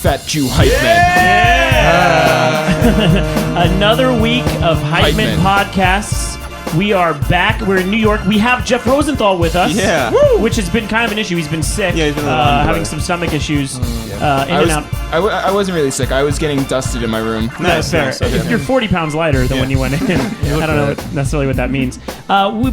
Fat Jew Hype Man. Yeah! Another week of Hype Man podcasts. We are back. We're in New York. We have Jeff Rosenthal with us. Yeah. Woo! Which has been kind of an issue. He's been sick. Yeah, he's been having some stomach issues. I wasn't really sick. I was getting dusted in my room. That's fair. Okay. You're 40 pounds lighter than when you went in. I don't know necessarily what that means.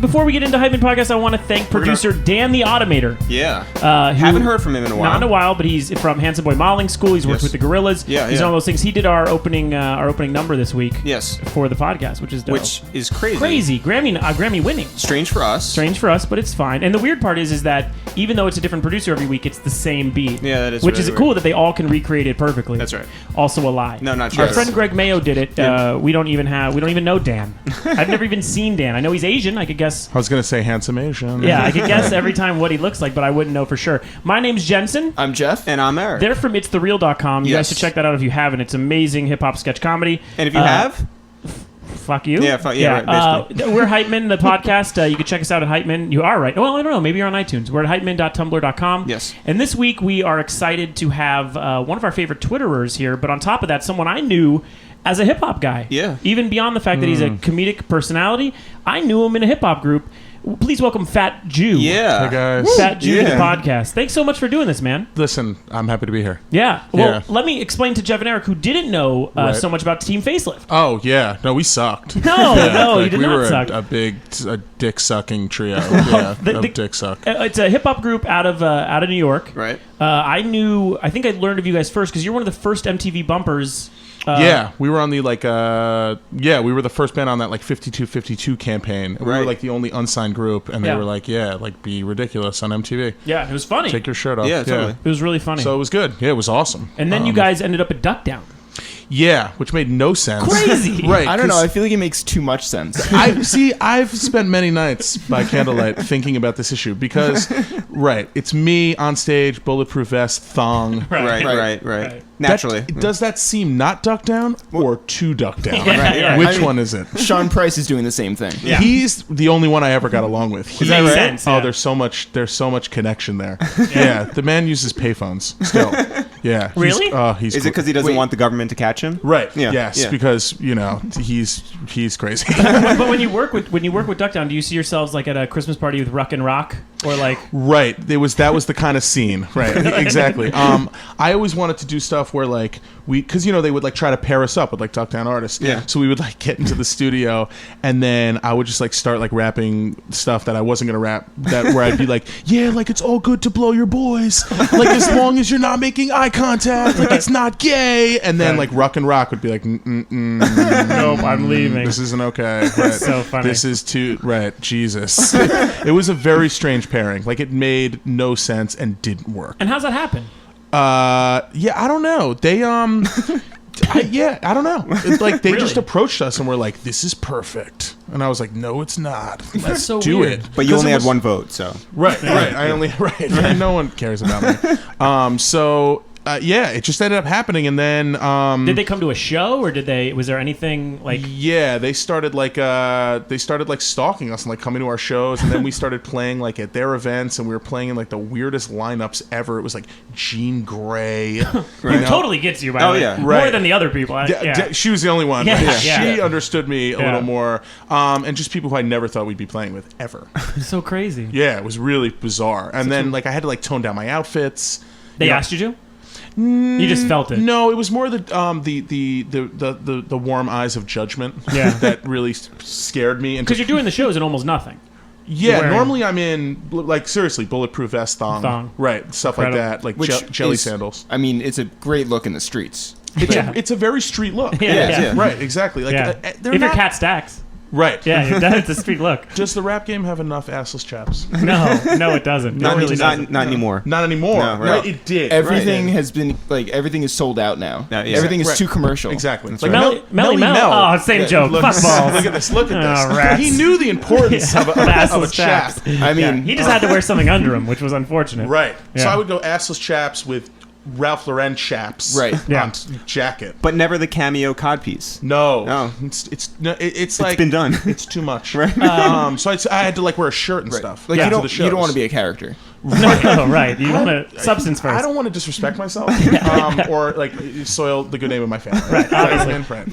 Before we get into Hype Man podcast, I want to thank producer Dan the Automator. Yeah. Who, Haven't heard from him in a while. Not in a while, but he's from Handsome Boy Modeling School. He's worked with the Gorillas. Yeah, he's one of those things. He did our opening number this week. Yes. For the podcast, which is dope. Which is crazy. Crazy. Grammy winning. Strange for us. But it's fine. And the weird part is that even though it's a different producer every week, it's the same beat. Yeah, that is which really is cool that they all can recreate it perfectly. That's right. Also a lie. No, not true. Our friend Greg Mayo did it. Yeah. We don't even know Dan. I've never even seen Dan. I know he's Asian. I could guess. I was going to say handsome Asian. Yeah, I could guess every time what he looks like, but I wouldn't know for sure. My name's Jensen. I'm Jeff. And I'm Eric. They're from itsthereal.com. You guys Yes. should check that out if you haven't. It's amazing hip-hop sketch comedy. And if you have... Fuck you. Yeah, right, basically. We're Hype Man, the podcast. You can check us out at Hype Man. You are right. Well, I don't know. Maybe you're on iTunes. We're at hypeman.tumblr.com. Yes. And this week we are excited to have one of our favorite Twitterers here, but on top of that, someone I knew as a hip-hop guy. Yeah. Even beyond the fact that he's a comedic personality, I knew him in a hip-hop group. Please welcome Fat Jew. Yeah. Hey, guys. Fat Jew to the Yeah. podcast. Thanks so much for doing this, man. Listen, I'm happy to be here. Yeah. Well, Yeah. let me explain to Jeff and Eric, who didn't know Right. so much about Team Facelift. Oh, yeah. No, we sucked. No, no, Like, you did we not were suck. a big dick-sucking trio. Yeah, The- of dick suck. It's a hip hop group out of New York. Right. I think I learned of you guys first because you're one of the first MTV bumpers. Yeah, we were on the, we were the first band on that, 5252 campaign. We were, Right. the only unsigned group, and they Yeah. were be ridiculous on MTV. Yeah, it was funny. Take your shirt off. Yeah, totally. It was really funny. So it was good. Yeah, it was awesome. And then you guys ended up at Duck Down. Yeah, which made no sense. Crazy. Right. I don't know. 'cause I feel like it makes too much sense. I've spent many nights by candlelight thinking about this issue because, it's me on stage, bulletproof vest, thong. Right. Naturally. Does that seem not Duck Down or to Duck Down? Yeah. Which one is it? Sean Price is doing the same thing. Yeah. He's the only one I ever got along with. Does that make sense? Oh, Yeah. there's so much connection there. Yeah, the man uses payphones still. Yeah. Really? He's Is it because he doesn't Wait. want the government to catch him? Right. Yeah. Yes, Yeah. because he's crazy. But when you work with Duck Down, do you see yourselves at a Christmas party with Ruck and Rock or Right. That was the kind of scene. Right. Exactly. I always wanted to do stuff where because they would try to pair us up with Duck Down artists. Yeah. So we would get into the studio, and then I would just start rapping stuff that I wasn't gonna rap. Where I'd be it's all good to blow your boys. As long as you're not making eye contact, it's not gay. And then Ruck and Rock would be nope, I'm leaving. this isn't okay. Right. So funny. This is too right. Jesus. It was a very strange pairing. It made no sense and didn't work. And how's that happen? I don't know. They I don't know. It's they Really? just approached us and were this is perfect. And I was no, it's not. Let's so do weird. it. But you only had one vote, so... Right. I only no one cares about me. It just ended up happening, and then Did they come to a show, or was there anything yeah, they started stalking us and coming to our shows, and then we started playing at their events, and we were playing in the weirdest lineups ever. It was Jean Grey. It totally gets you, by the way. yeah. More Right. than the other people. She was the only one. Yeah. She Yeah. understood me a little more, and just people who I never thought we'd be playing with ever. It's so crazy. Yeah, it was really bizarre. And then I had to tone down my outfits. They asked you to? You just felt it. No, it was more the warm eyes of judgment that really scared me. Because you're doing the shows in almost nothing. Yeah, wearing- normally I'm in seriously bulletproof vest, thong, right, stuff Incredible. like that, jelly is- sandals. I mean, it's a great look in the streets. It's a very street look. Yeah. Right, exactly. Yeah. They're If you're not, Cat Stacks. right. Yeah, it's a street look. Does the rap game have enough assless chaps? No, it doesn't. Not, it really doesn't. not anymore. Not anymore. No, right. It did. Everything Right. has been everything is sold out now. Yeah. Everything is Right. too commercial. Exactly. It's Melly Mel. Oh, same joke. Look, Fuck balls. Look at this. Look at Oh, this. rats. He knew the importance of a Assless chap. chaps. I mean, He just had to wear something under him, which was unfortunate. Right. So Yeah. I would go assless chaps with Ralph Lauren chaps. Right. Yeah. On jacket. But never the cameo codpiece. No. No. It's been done. It's too much. Right. So I had to wear a shirt and right. stuff. Like to you the don't shows. want to be a character. No, right. You want a substance first. I don't want to disrespect myself or like soil the good name of my family. Right, obviously. And friend.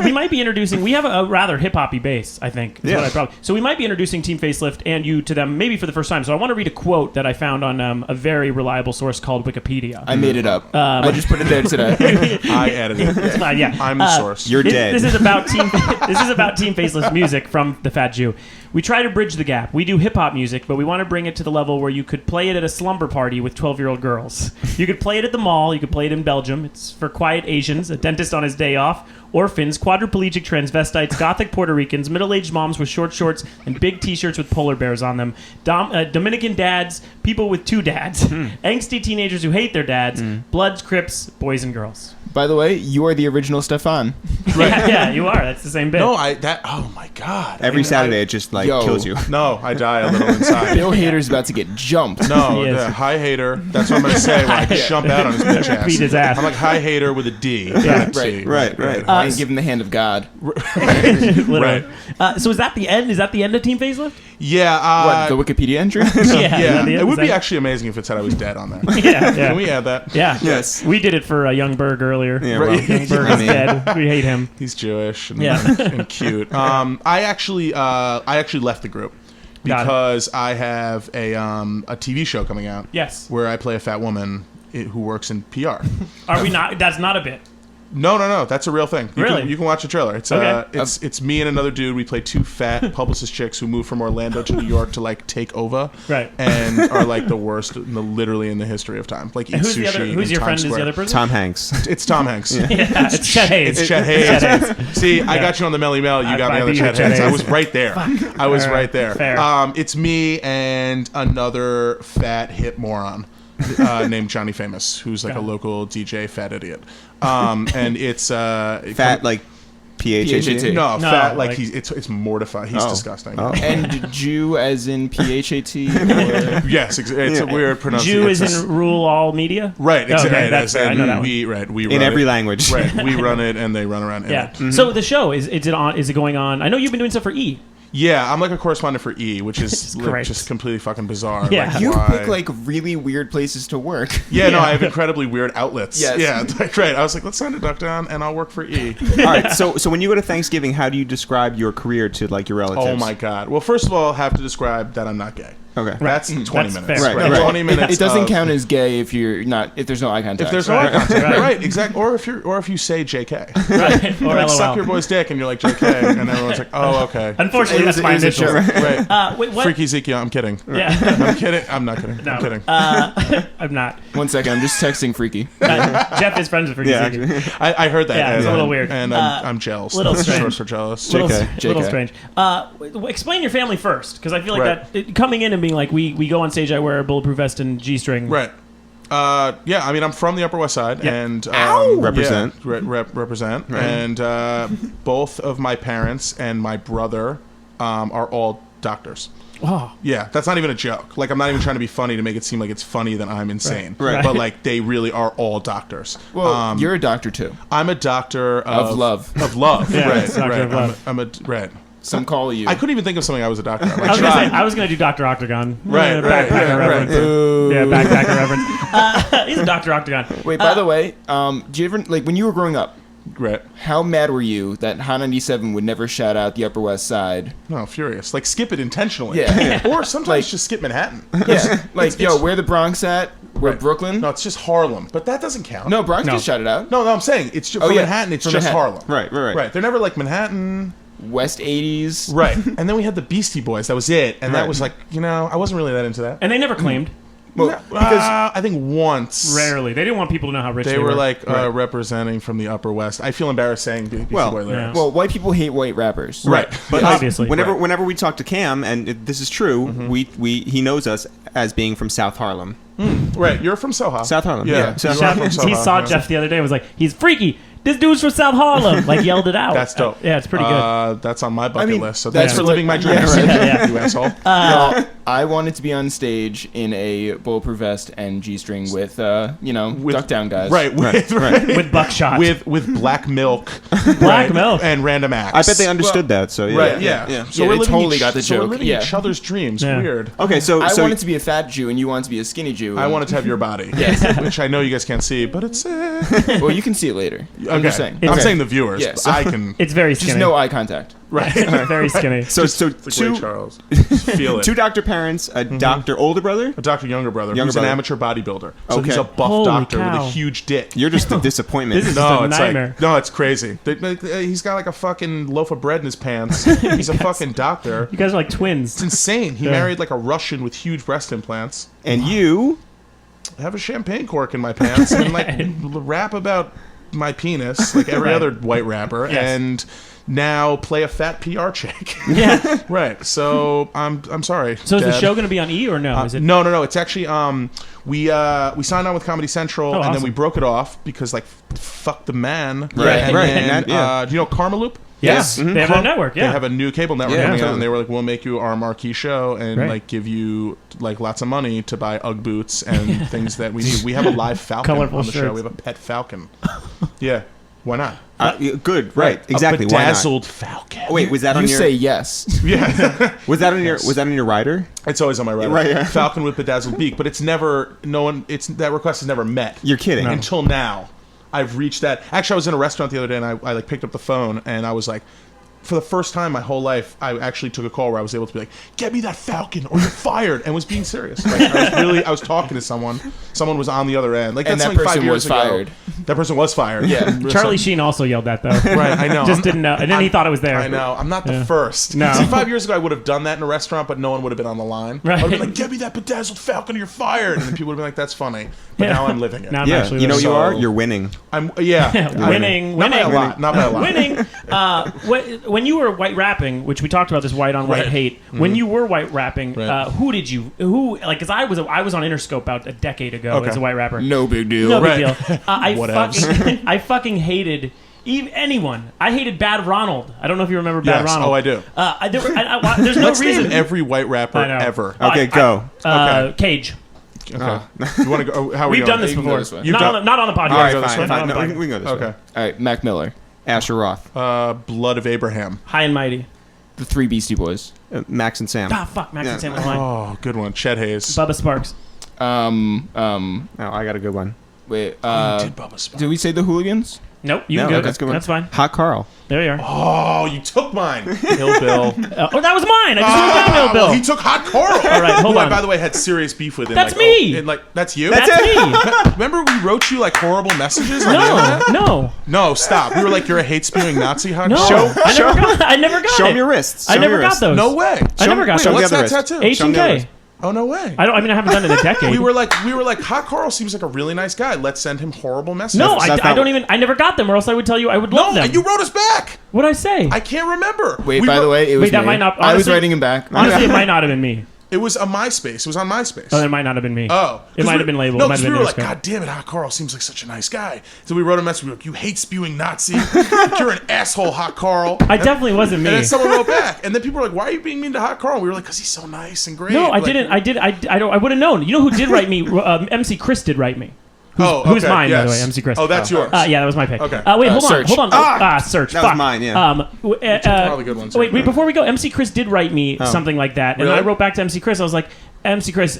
We might be introducing. We have a rather hip hoppy base, I think. Is Yeah. what I probably. So we might be introducing Team Facelift and you to them maybe for the first time. So I want to read a quote that I found on a very reliable source called Wikipedia. I made it up. I just put it there today. I edited it. Yeah, I'm the source. You're dead. This is about Team. This is about Team Facelift music from the Fat Jew. We try to bridge the gap. We do hip hop music, but we want to bring it to the level where you could play it at a slumber party with 12-year-old girls. You could play it at the mall. You could play it in Belgium. It's for quiet Asians, a dentist on his day off, orphans, quadriplegic transvestites, gothic Puerto Ricans, middle-aged moms with short shorts and big T-shirts with polar bears on them, Dominican dads, people with two dads, angsty teenagers who hate their dads, Bloods, Crips, boys and girls. By the way, you are the original Stefan. Yeah, you are. That's the same bit. No, oh my God. Every Saturday, it just like Yo. kills you. No, I die a little inside. Bill Hader's about to get jumped. No, He is. Hi hater. That's what I'm gonna say when I jump out on his bitch ass. Beat his ass. I'm like hi hater with a D. Yeah. C. Right. And give him the hand of God. Literally. So is that the end? Is that the end of Team Facelift? Yeah. What, the Wikipedia entry? Yeah. is Yeah, that the end? it would Is be that- actually amazing if it said I was dead on there. Yeah. Can we add that? Yeah. Yes. We did it for Young Berg earlier. Yeah, Right. well, Young Berg I is mean, dead. We hate him. He's Jewish and, Yeah. and cute. I actually left the group Got it. because I have a TV show coming out. Yes. Where I play a fat woman who works in PR. Are we not? That's not a bit. No, that's a real thing. Really? You can watch the trailer. It's Okay. it's me and another dude. We play two fat publicist chicks who moved from Orlando to New York to like take over. Right. And are like the worst, literally in the history of time. Like eat And who's the sushi other? Who's in your Times friend? Is Square. the other person? Tom Hanks. It's Tom Hanks. Yeah, it's Chet Hayes. It's Chet Hayes. See, I got you on the Melly Mel. You got me I on the beat you, Chet Chet Hayes. I Hayes. was right there. I was All right right. there. Fair. It's me and another fat hip moron named Johnny Famous, who's like Got a it. local DJ fat idiot. And it's Fat like PHAT. No, No, fat like like- it's mortified. He's Oh. disgusting. Oh. And Jew as in PHAT? Or... Yes, it's a weird pronunciation. Jew is in rule all media. right. Okay, Exactly. that's fair. I know that one. We run In every it. language. Right, we run it and they run around. in Yeah. it. So the show is it on? Is it going on? I know you've been doing stuff for E. Yeah, I'm like a correspondent for E, which is like, great. just completely fucking bizarre. Yeah. Like, You why? pick like really weird places to work. Yeah, no, Yeah. I have incredibly weird outlets. Yes. Yeah, like, right. I was like, let's sign a duck down and I'll work for E. All right. So when you go to Thanksgiving, how do you describe your career to like your relatives? Oh my God. Well, first of all, I have to describe that I'm not gay. Okay. That's 20 That's minutes. fair. Right, right. 20 minutes. It doesn't of- count as gay if you're not. If there's no eye contact. If there's no eye contact, Right. right? Exactly. Or if you say JK, Right. Or like LOL. suck your boy's dick, and you're like JK, and everyone's like, oh, okay. Unfortunately, It was- that's my it was a initials. joke. Right. Wait, what? Freaky Ezekiel. I'm kidding. Yeah. I'm kidding. I'm not kidding. No. I'm kidding. I'm not. 1 second. I'm just texting Freaky. Jeff is friends with Freaky Yeah. Zeke. I heard that. Yeah, it's and, a little weird. And I'm jealous. little That's strange. short for jealous. Little, JK. little JK. strange. Explain your family first, because I feel like Right. that coming in and being like, we go on stage, I wear a bulletproof vest and G-string. Right. Yeah, I mean, I'm from the Upper West Side, Yeah. and Represent. yeah, represent, and both of my parents and my brother are all doctors. Oh, Yeah, that's not even a joke. Like, I'm not even trying to be funny to make it seem like it's funny that I'm insane. Right. But like, they really are all doctors. Well, you're a doctor too. I'm a doctor Of love. Of love. Yeah, right. it's a doctor right. of love. I'm a right. Some call you. I couldn't even think of something I was a doctor of. I was gonna say, tried. I was gonna do Dr. Octagon. Right, right, Backpacker right, reference. Boo. Yeah, backpacker reference. He's a Dr. Octagon. Wait. By the way, do you ever like when you were growing up? Right. How mad were you that Hot 97 would never shout out the Upper West Side? No, furious. Like, skip it intentionally. Yeah. Or sometimes Like- just skip Manhattan. Yeah. Like, It's- yo, where the Bronx at? Where Right. Brooklyn? No, it's just Harlem. But that doesn't count. No, Bronx No. just shouted out. No, I'm saying it's just, Oh, for yeah. Manhattan. It's For just Manhattan. Harlem. Right. Right. They're never like Manhattan. West 80s. Right. And then we had the Beastie Boys. That was it. And that Right. was like, I wasn't really that into that. And they never claimed. Well, No, because I think once. Rarely. They didn't want people to know how rich They were like Right. representing from the Upper West. I feel embarrassed saying Beastie Well, Boy lyrics. well, white people hate white rappers. Right. But Yeah, obviously. whenever we talk to Cam, and this is true, Mm-hmm. he knows us as being from South Harlem. Right. You're from Soho. South Harlem, Yeah. yeah. You South are Shout- from he Soho, saw yeah. Jeff the other day and was like, he's freaky. this dude's from South Harlem. Like, yelled it out. That's dope. Yeah, it's pretty good. That's on my bucket mean, list. So that's thanks for what- living my dreams, Yeah. you asshole. Well, I wanted to be on stage in a bulletproof vest and G-string with, duck down guys. Right, with With buckshot. with black milk, Black milk. and random acts. I bet they understood that. So yeah. Right, yeah. Yeah. So Yeah, we're they living totally each, got the so we're joke. living Yeah. each other's dreams. Yeah. Weird. Okay, so I so wanted to be a fat Jew and you wanted to be a skinny Jew. I and- wanted to have your body, which I know you guys can't see, but it's Well, you can see it later. I'm just saying. I'm Okay. saying the viewers. Yeah, so- I can. It's very skinny. Just no eye contact. Right. Very skinny. so It's like Ray two Charles. Feel it. two doctor parents, a doctor older brother. A doctor younger brother Younger who's brother. an amateur bodybuilder. So he's Okay. a buff Holy doctor with cow. a huge dick. You're just a disappointment. This is No, just a it's nightmare. like no, it's crazy. He's got like a fucking loaf of bread in his pants. He's a fucking doctor. You guys are like It's twins. insane. He Yeah. married like a Russian with huge breast implants. and you. I have a champagne cork in my pants and like rap about my penis like every Right. other white rapper Yes. and now play a fat PR chick. Yeah. Right. So I'm sorry. So is the Dad. show going to be on E or no? Is it? No. It's actually we signed on with Comedy Central Oh, and then awesome. we broke it off because like fuck the man. Right, And right. then, And that- yeah. do you know Karma Loop? Yes. They have a network. Yeah. They have a new cable network Yeah, coming out, totally. and they were like, "We'll make you our marquee show and Right. like give you like lots of money to buy UGG boots and things that we need." We have a live falcon Colorful on the show. shirts. We have a pet falcon. Yeah, why not? Good. Right. Exactly. A Why not? bedazzled falcon. Oh, wait, was that You on your? say yes. Yeah, Was that on your? Was that on your rider? it's always on my radar. Right, yeah. Falcon with bedazzled beak, but it's never. No one. It's that request is never met. You're kidding. Until now. I've reached that. Actually, I was in a restaurant the other day, and I like picked up the phone, and I was like, for the first time in my whole life, I actually took a call where I was able to be like, "Get me that falcon, or you're fired," and was being serious. Like, I was talking to someone. Someone was on the other end. Like And that's that like 5 person years was ago. fired. That person was fired. Yeah. Charlie Sheen also yelled that though. Right, I know. Just didn't know, and then he thought it was there. I know. I'm not the Yeah. first. No. See, 5 years ago, I would have done that in a restaurant, but no one would have been on the line. Right. I would have been like, "Get me that bedazzled falcon, or you're fired," and then people would have been like, "That's funny." But Yeah. now I'm living it. Now I'm Yeah. actually You know what you So- are. You're winning. I'm Winning, Not by a winning. lot. Not by a lot. winning. When you were white rapping, which we talked about this white on white Right. hate. When you were white rapping, Right. who like? Because I was on Interscope about a decade ago Okay. as a white rapper. No big deal. No Right. big deal. Whatevs. I fucking hated anyone. I hated Bad Ronald. I don't know if you remember Bad Yes. Ronald. Oh, I do. There's no Let's reason. name every white rapper I know. ever. Okay, go. Okay. Cage. Okay. You want to go? How are We've we done going? this You can go before. this way. You've Not, done- on, not on the podcast. All right, go this way? fine. Not Fine. on the No, podcast. we can go this Okay. way. All right, Mac Miller, Asher Roth, Blood of Abraham. High and Mighty. the three Beastie Boys. Max and Sam. Ah, fuck. Max Yeah. and Sam was mine. Oh, good one. Chet Hayes. Bubba Sparks. Oh, I got a good one. Wait, did Bubba Sparks. did we say the Hooligans? Nope. You No, can go. that's a good one. That's fine. Hot Carl. There you are. Oh, you took mine. Hill Bill. Oh, that was mine. I just wrote down Bill Bill. Well, he took Hot Coral. All right, hold who I, on. by the way, had serious beef with. In, That's like, me. In, like, that's you. That's me. Remember we wrote you like horrible messages on the internet? No. No, stop. We were like, you're a hate spewing Nazi. Hot No. Coral? I never got Show it. him your wrists. I Show me never your got wrists. those. No way. I never got Show me those. the What's other that wrist. tattoo? Show me the H&K. wrist. Oh no way. I haven't done it in a decade. We were like, Hot Carl seems like a really nice guy. Let's send him horrible messages. No, That's I not- don't even. I never got them, or else I would tell you I would No, love them. you wrote us back. What'd I say? I can't remember. Wait, We by wrote- the way, it was Wait, that me. might not- I was honestly- writing him back. Honestly, it might not have been me. it was a MySpace. It was on MySpace. Oh, it might not have been me. Oh, It might have been labeled. No, It might because have we been were like, Interscope. God damn it, Hot Carl seems like such a nice guy. So we wrote a message. We were like, you hate spewing Nazi. You're an asshole, Hot Carl. I definitely wasn't me. And then someone wrote back, and then people were like, "Why are you being mean to Hot Carl?" We were like, "Cause he's so nice and great." No, I Like, didn't. I would have known. You know who did write me? MC Chris did write me. Who's okay, mine, by the yes. way? MC Chris. Oh, that's yours. Yeah, that was my pick. Okay. Wait, hold Search. on. Ah! Search. That was Fuck. mine, yeah. all the good ones. Wait, before we go, MC Chris did write me something like that, and Really? I wrote back to MC Chris. I was like, MC Chris,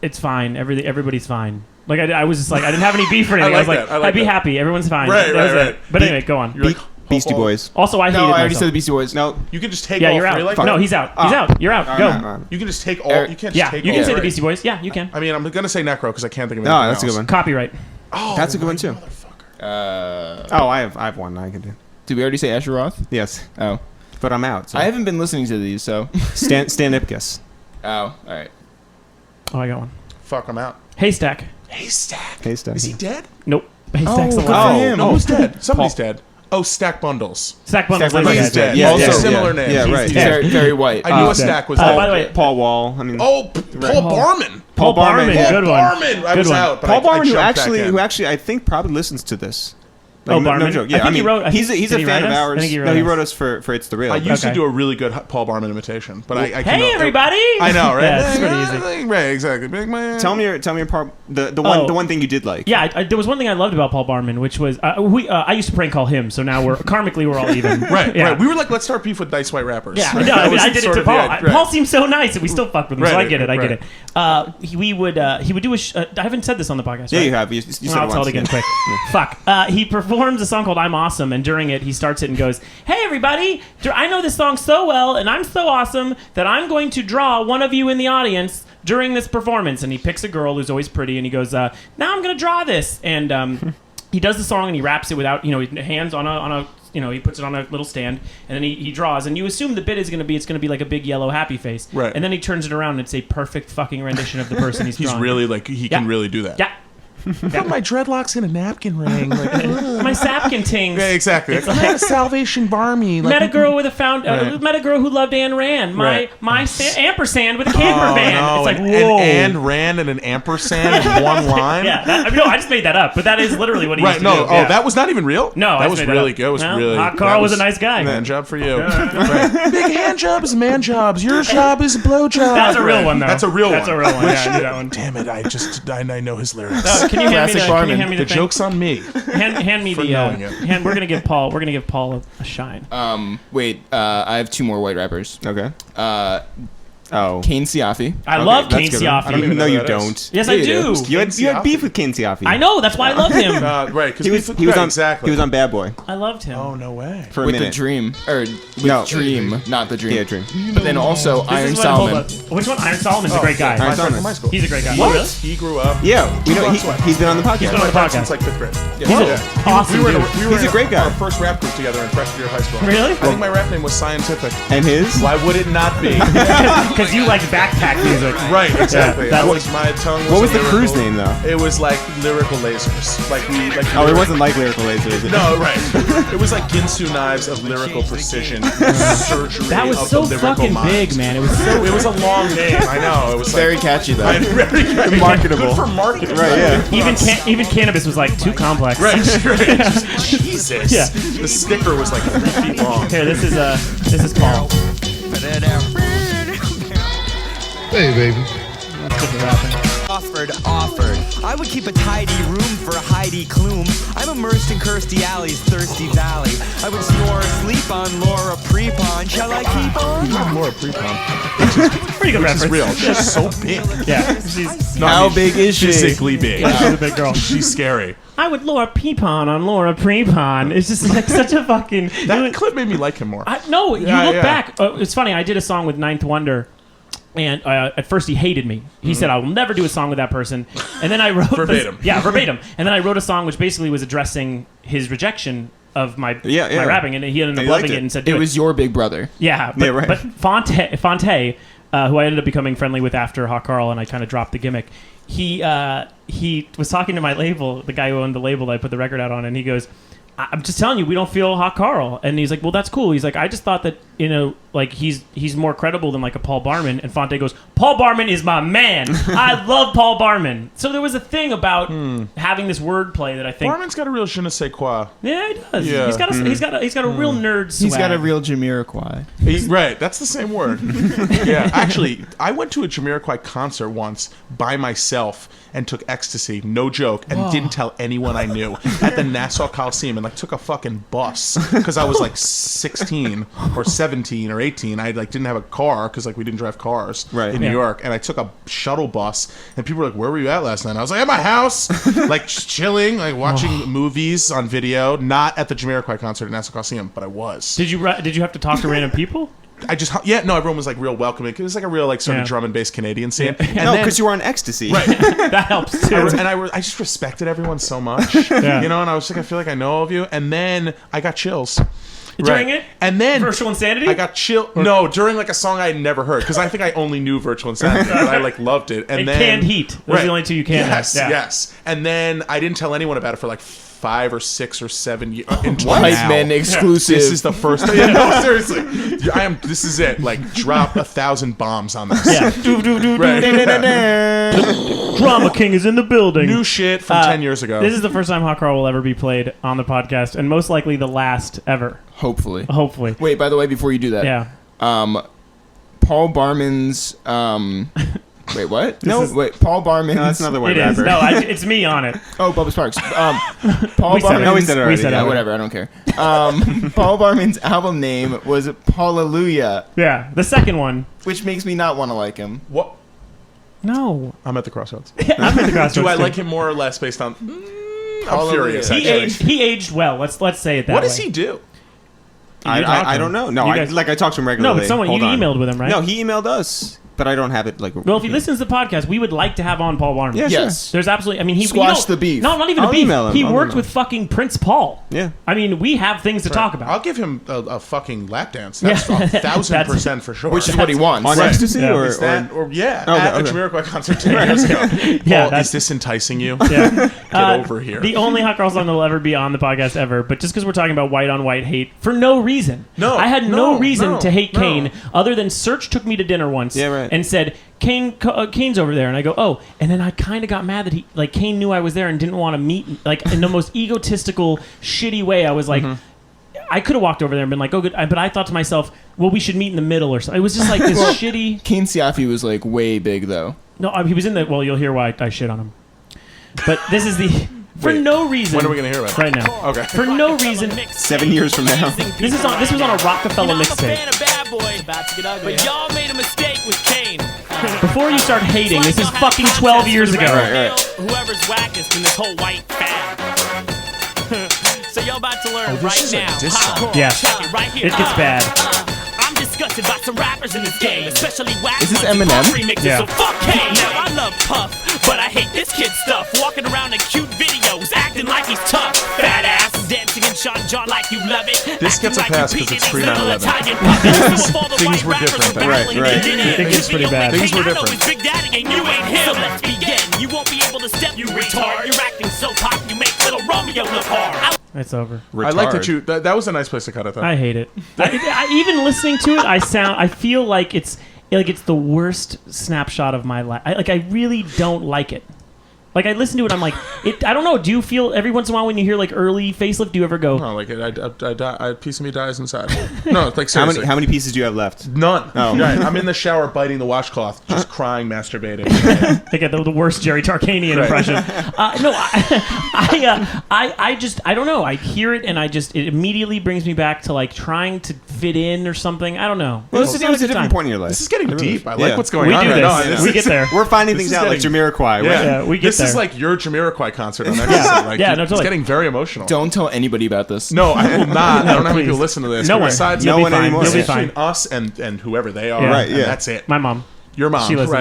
it's fine. Everybody's fine. Like I was just like, I didn't have any beef or anything. I like was like, that. I like I'd be that. happy. Everyone's fine. Right, That was right, it. right. But anyway, go on. You're like, Beastie Boys. Also, I hated No, I already myself. said the Beastie Boys. No. You can just take Yeah, all you're three out. like No, that? he's out. He's out. You're out. Go. All right. You can just take all. Eric- You can't just Yeah, take you all can say the three. Beastie Boys. Yeah, you can. I mean, I'm gonna say Necro because I can't think of No, anything that's a else. good one. Copyright. Oh, That's a good one, too. motherfucker. Oh, I have one I can do. Did we already say Asher Roth? Yes, Oh, but I'm out. So. I haven't been listening to these, so. Stan Ipkiss. Oh, all right. Oh, I got one. Fuck, I'm out. Haystack. Haystack. Haystack. Is he dead? Nope. Haystack's Oh, alive. good for him. No, who's dead? Somebody's dead. Oh, Stack Bundles. Stack Bundles. Stack like Bundles I is said. dead. Yeah, Also yeah, yeah. similar name. Yeah, He's right. dead. Very, very white. I knew a dead. Stack was dead. By the way, Paul Wall. I mean, Oh, Paul Barman. Paul Barman. yeah. Good one. Barman. I Good was one. out. But Paul I Barman, jumped back in. who actually I think probably listens to this. Oh, no Barman? joke. I Yeah, think he wrote- he's did a he fan write of us? ours. I think he No, wrote he us. wrote us for It's the Real. I used to Okay. do a really good Paul Barman imitation, but I Hey, everybody! I know, right? Yeah, it's pretty easy. Right, exactly. Big man. Tell me your part. The Oh. one thing you did like. Yeah, there was one thing I loved about Paul Barman, which was I used to prank call him, so now we're karmically we're all even. Right, Yeah. right. We were like, let's start beef with Dice White rappers. Yeah, Right? no, That was I did it sort to of the Paul. idea. Right. Paul seems so nice, and we still fuck with him, so I Right, get it. I get right. it. He would do a. I haven't said this on the podcast. Yeah, right? you have. You said I'll it tell once. it again yeah. quick. Fuck. He performs a song called "I'm Awesome," and during it, he starts it and goes, "Hey, everybody! I know this song so well, and I'm so awesome that I'm going to draw one of you in the audience during this performance." And he picks a girl who's always pretty, and he goes, "Now I'm going to draw this." And he does the song, and he raps it without, hands on a. He puts it on a little stand, and then he draws, and you assume the bit is going to be like a big yellow happy face, Right. And then he turns it around, and it's a perfect fucking rendition of the person he's He's drawing. really like he can Yeah. really do that. Yeah. Put my dreadlocks in a napkin ring. Like, My sapkin tings. yeah, exactly. It's I'm like- a Salvation Barmy. Like, Met a girl with Right. met a girl who loved Ayn Rand. Right. My ampersand with a camper Oh, band. no, It's like an whoa. and Rand and an ampersand in one line. Yeah, I just made that up, but that is literally what he Right. used to No. do. Oh, Yeah. that was not even real. No, I that just was made that really up. good. It was Well, really. Hot Carl that was a nice guy. Man job for you. Right. Big hand job is man jobs. Your job is blow job. That's a real one, though. That's a real That's one. a real one. Yeah, I knew that one. Damn it! I know his lyrics. Can you hand me Classic the? Barman. Can you hand me the The thing? joke's on me. Hand me for the. knowing it. We're gonna give Paul a shine. Wait, I have two more white rappers. Okay. Oh. Kane Siafi. I Okay, love that's Kane good. Siafi. I don't even know know you who that is. don't. Yes, Yeah, I you do. do. You had Siafi? beef with Ken Siafi. I know. That's why I love him. Right. Because He was on exactly. He was on Bad Boy I loved him. Oh no way. for a With the minute. Dream. Or with No. Dream, not the Dream. Yeah, Dream. But then also This Iron is what- hold Solomon. on. Which one? Iron Solomon's a great guy. Iron My friend Solomon. from high school. He's a great guy. What? Oh, really? He grew up. Yeah, we know. That's why. He's been on the podcast. been on the My podcast. since like 5th grade. He's an awesome we were in dude. we were He's in a great guy. Our first rap group together in freshman year of high school. Really? I think my rap name was Scientific. And his. Why would it not be? Because you like backpack music. Right, exactly. that I was- my tongue. What was the lyrical. crew's name though? It was like lyrical lasers. Like we. Like Oh, it lyric- wasn't like Lyrical Laser, is it? No, right. It was like Ginsu knives of lyrical precision, surgery. That was of so the lyrical fucking mind. big, man. It was so. It was a long name. I know. It was Very like, catchy though. very Marketable. Good for marketing. Right, yeah. Even cannabis was like too complex. Right. Jesus. Yeah. The sticker was like 3 feet long. Here, this is Paul. Hey, baby. Offered. I would keep a tidy room for Heidi Klum. I'm immersed in Kirstie Alley's thirsty valley. I would snore sleep on Laura Prepon. Shall I keep on? Laura Prepon. Pretty good Which is reference. real. She's so big. Yeah. She's, No, How big is she? Physically big. yeah, she's a big girl. She's scary. I would Laura Peepon on Laura Prepon. It's just like such a fucking. That clip made me like him more. No, you Yeah, look yeah. back. It's funny. I did a song with Ninth Wonder. And at first he hated me. He said, I will never do a song with that person. And then I wrote... Verbatim. verbatim. And then I wrote a song which basically was addressing his rejection of my Yeah. rapping. And he ended up And he liked loving it it. and said, It "Do was your big brother. Yeah, but, Yeah, right. but Fonte, who I ended up becoming friendly with after Hot Carl, and I kind of dropped the gimmick. He was talking to my label, the guy who owned the label that I put the record out on, and he goes, "I'm just telling you, we don't feel Hot Carl." And he's like, "Well, that's cool." He's like, "I just thought that like he's more credible than like a Paul Barman." And Fonte goes, "Paul Barman is my man. I love Paul Barman." So there was a thing about having this wordplay that I think, Barman's got a real je ne sais quoi. yeah, he does. Yeah. He's got a real nerd. Swag. He's got a real Jamiroquai. Right, that's the same word. Yeah, actually, I went to a Jamiroquai concert once by myself and took ecstasy, no joke, and didn't tell anyone I knew at the Nassau Coliseum, and like took a fucking bus because I was like 16 or 17 or 18. I like didn't have a car because like we didn't drive cars Right. in New Yeah. York, and I took a shuttle bus, and people were like, "Where were you at last night?" And I was like, "At my house, like just chilling, like watching movies on video, not at the Jamiroquai concert at Nassau Coliseum, but I was." Did you have to talk to random people? I just no, everyone was like real welcoming. It was like a real like sort Yeah. of drum and bass Canadian scene. Yeah. And No, then- because you were on ecstasy. right. That helps too. I just respected everyone so much, Yeah. you know. And I was like, I feel like I know all of you. And then I got chills During Right. it? And then Virtual Insanity? I got chill. No, during like a song I had never heard because I think I only knew Virtual Insanity, but I like loved it. And And then Canned Heat. Those are the only two you can Yes, have. Yeah. yes. And then I didn't tell anyone about it for like 5 or 6 or 7 years. White men exclusive. This is the first. Yeah, no, seriously. This is it. Like, drop 1,000 bombs on this. Yeah. Drama King is in the building. New shit from 10 years ago. This is the first time Hot Carl will ever be played on the podcast, and most likely the last ever. Hopefully. Wait, by the way, before you do that. Yeah. Paul Barman's... wait, what? Paul Barman's... No, that's another white It is. rapper. No, it's me on it. Oh, Bubba Sparks. Paul We said it. Barman's... No, we said it already. We said it. Yeah, whatever, I don't care. Paul Barman's album name was Paullaleluia, Yeah, the second one. which makes me not want to like him. What? No. I'm at the crossroads. I'm at the crossroads. Do I too. like him more or less based on... I'm Hallelujah. furious, He actually. aged well. Let's say it that What way. does he do? You talked to I him. don't know. No, You guys- I talked to him No, regularly. but someone you Hold on. emailed with him, right? No, he emailed us, but I don't have it like. Well, if he listens to the podcast, we would like to have on Paul Barman. Yeah, Yes. There's absolutely. I mean, he Squash the beef. No, not even a I'll beef. email him. He I'll worked email with fucking Prince Paul. Yeah. I mean, we have things to talk about. I'll give him a fucking lap dance. That's 1,000% for sure. Which is what he wants. On ecstasy Yeah. or Is that, or yeah, Okay, at a okay. Jamiroquai concert 10 years ago. Yeah, Paul, that's- is this enticing you? Yeah. Get over here. The only Hot Girl song that will ever be on the podcast ever, but just because we're talking about white on white hate for no reason. No, I had no no, reason no, to hate no. Kane other than Search took me to dinner once Yeah, right. and said, Kane's over there. And I go, oh. And then I kind of got mad that Kane knew I was there and didn't want to meet, like, in the most egotistical, shitty way. I was like, I could have walked over there and been like, oh, good. But I thought to myself, well, we should meet in the middle or something. It was just like this shitty. Kane Siafi was like way big though. No, he was in the. Well, you'll hear why I shit on him. But this is the. For Wait, no reason. when are we going to hear about it? Right now. Okay. For no reason. 7 years from now. This was on a Rockefeller mixtape. But y'all made a mistake with Kane. Before you start hating, this is fucking 12 years ago. Right. Whoever's wackest in this whole white fad. So y'all about to learn this right is a now. diss song. Yeah. Check it right here. It gets bad. I'm disgusted by some rappers in this game, especially whack Is this ones and Eminem? pop remixes. Yeah. So fuck Kane. Now I love Puff, but I hate this kid stuff. Walking around in cute videos, acting like he's tough. Fat ass, dancing in Sean John like you love it. This Acting gets a like pass you 'cause it's Pete and these little 3/9/11. Italian puppets. Some of all the Things white were rappers different were then. battling Right, and did it. It gets pretty bad. Things were Hey, I know different. it's Big Daddy and you ain't him. So let's begin. You won't be able to step, you retard. You're acting so pop, you make little Romeo look hard. It's over. I like that you. That was a nice place to cut it, though. I hate it. I even listening to it, I feel like it's the worst snapshot of my life. I really don't like it. Like, I listen to it, I'm like, I don't know. Do you feel every once in a while when you hear like early Facelift, do you ever go, No, like a piece of me dies inside. No, like How seriously. many pieces do you have left? None. Oh. Right. I'm in the shower biting the washcloth, just crying, masturbating. they get the worst Jerry Tarkanian impression? No, I don't know. I hear it and it immediately brings me back to like trying to fit in or something. I don't know. Well, It's this not is a good different time. point in your life. This is getting deep. I Yeah. like what's going We on do right this. now. We get there. We're finding This things is out like getting- Jamiroquai. Yeah, Yeah, we get this is there. like your Jamiroquai concert on Ecstasy. Like, Yeah, no, it's totally. getting very emotional. Don't tell anybody about this. No, I will not. I don't know how many please. people listen to this. No but one. Besides, You'll no be one fine. anymore. You'll be Yeah. fine. between us and whoever they are, Yeah. Right, and yeah. that's it. My mom. Your mom, She listens.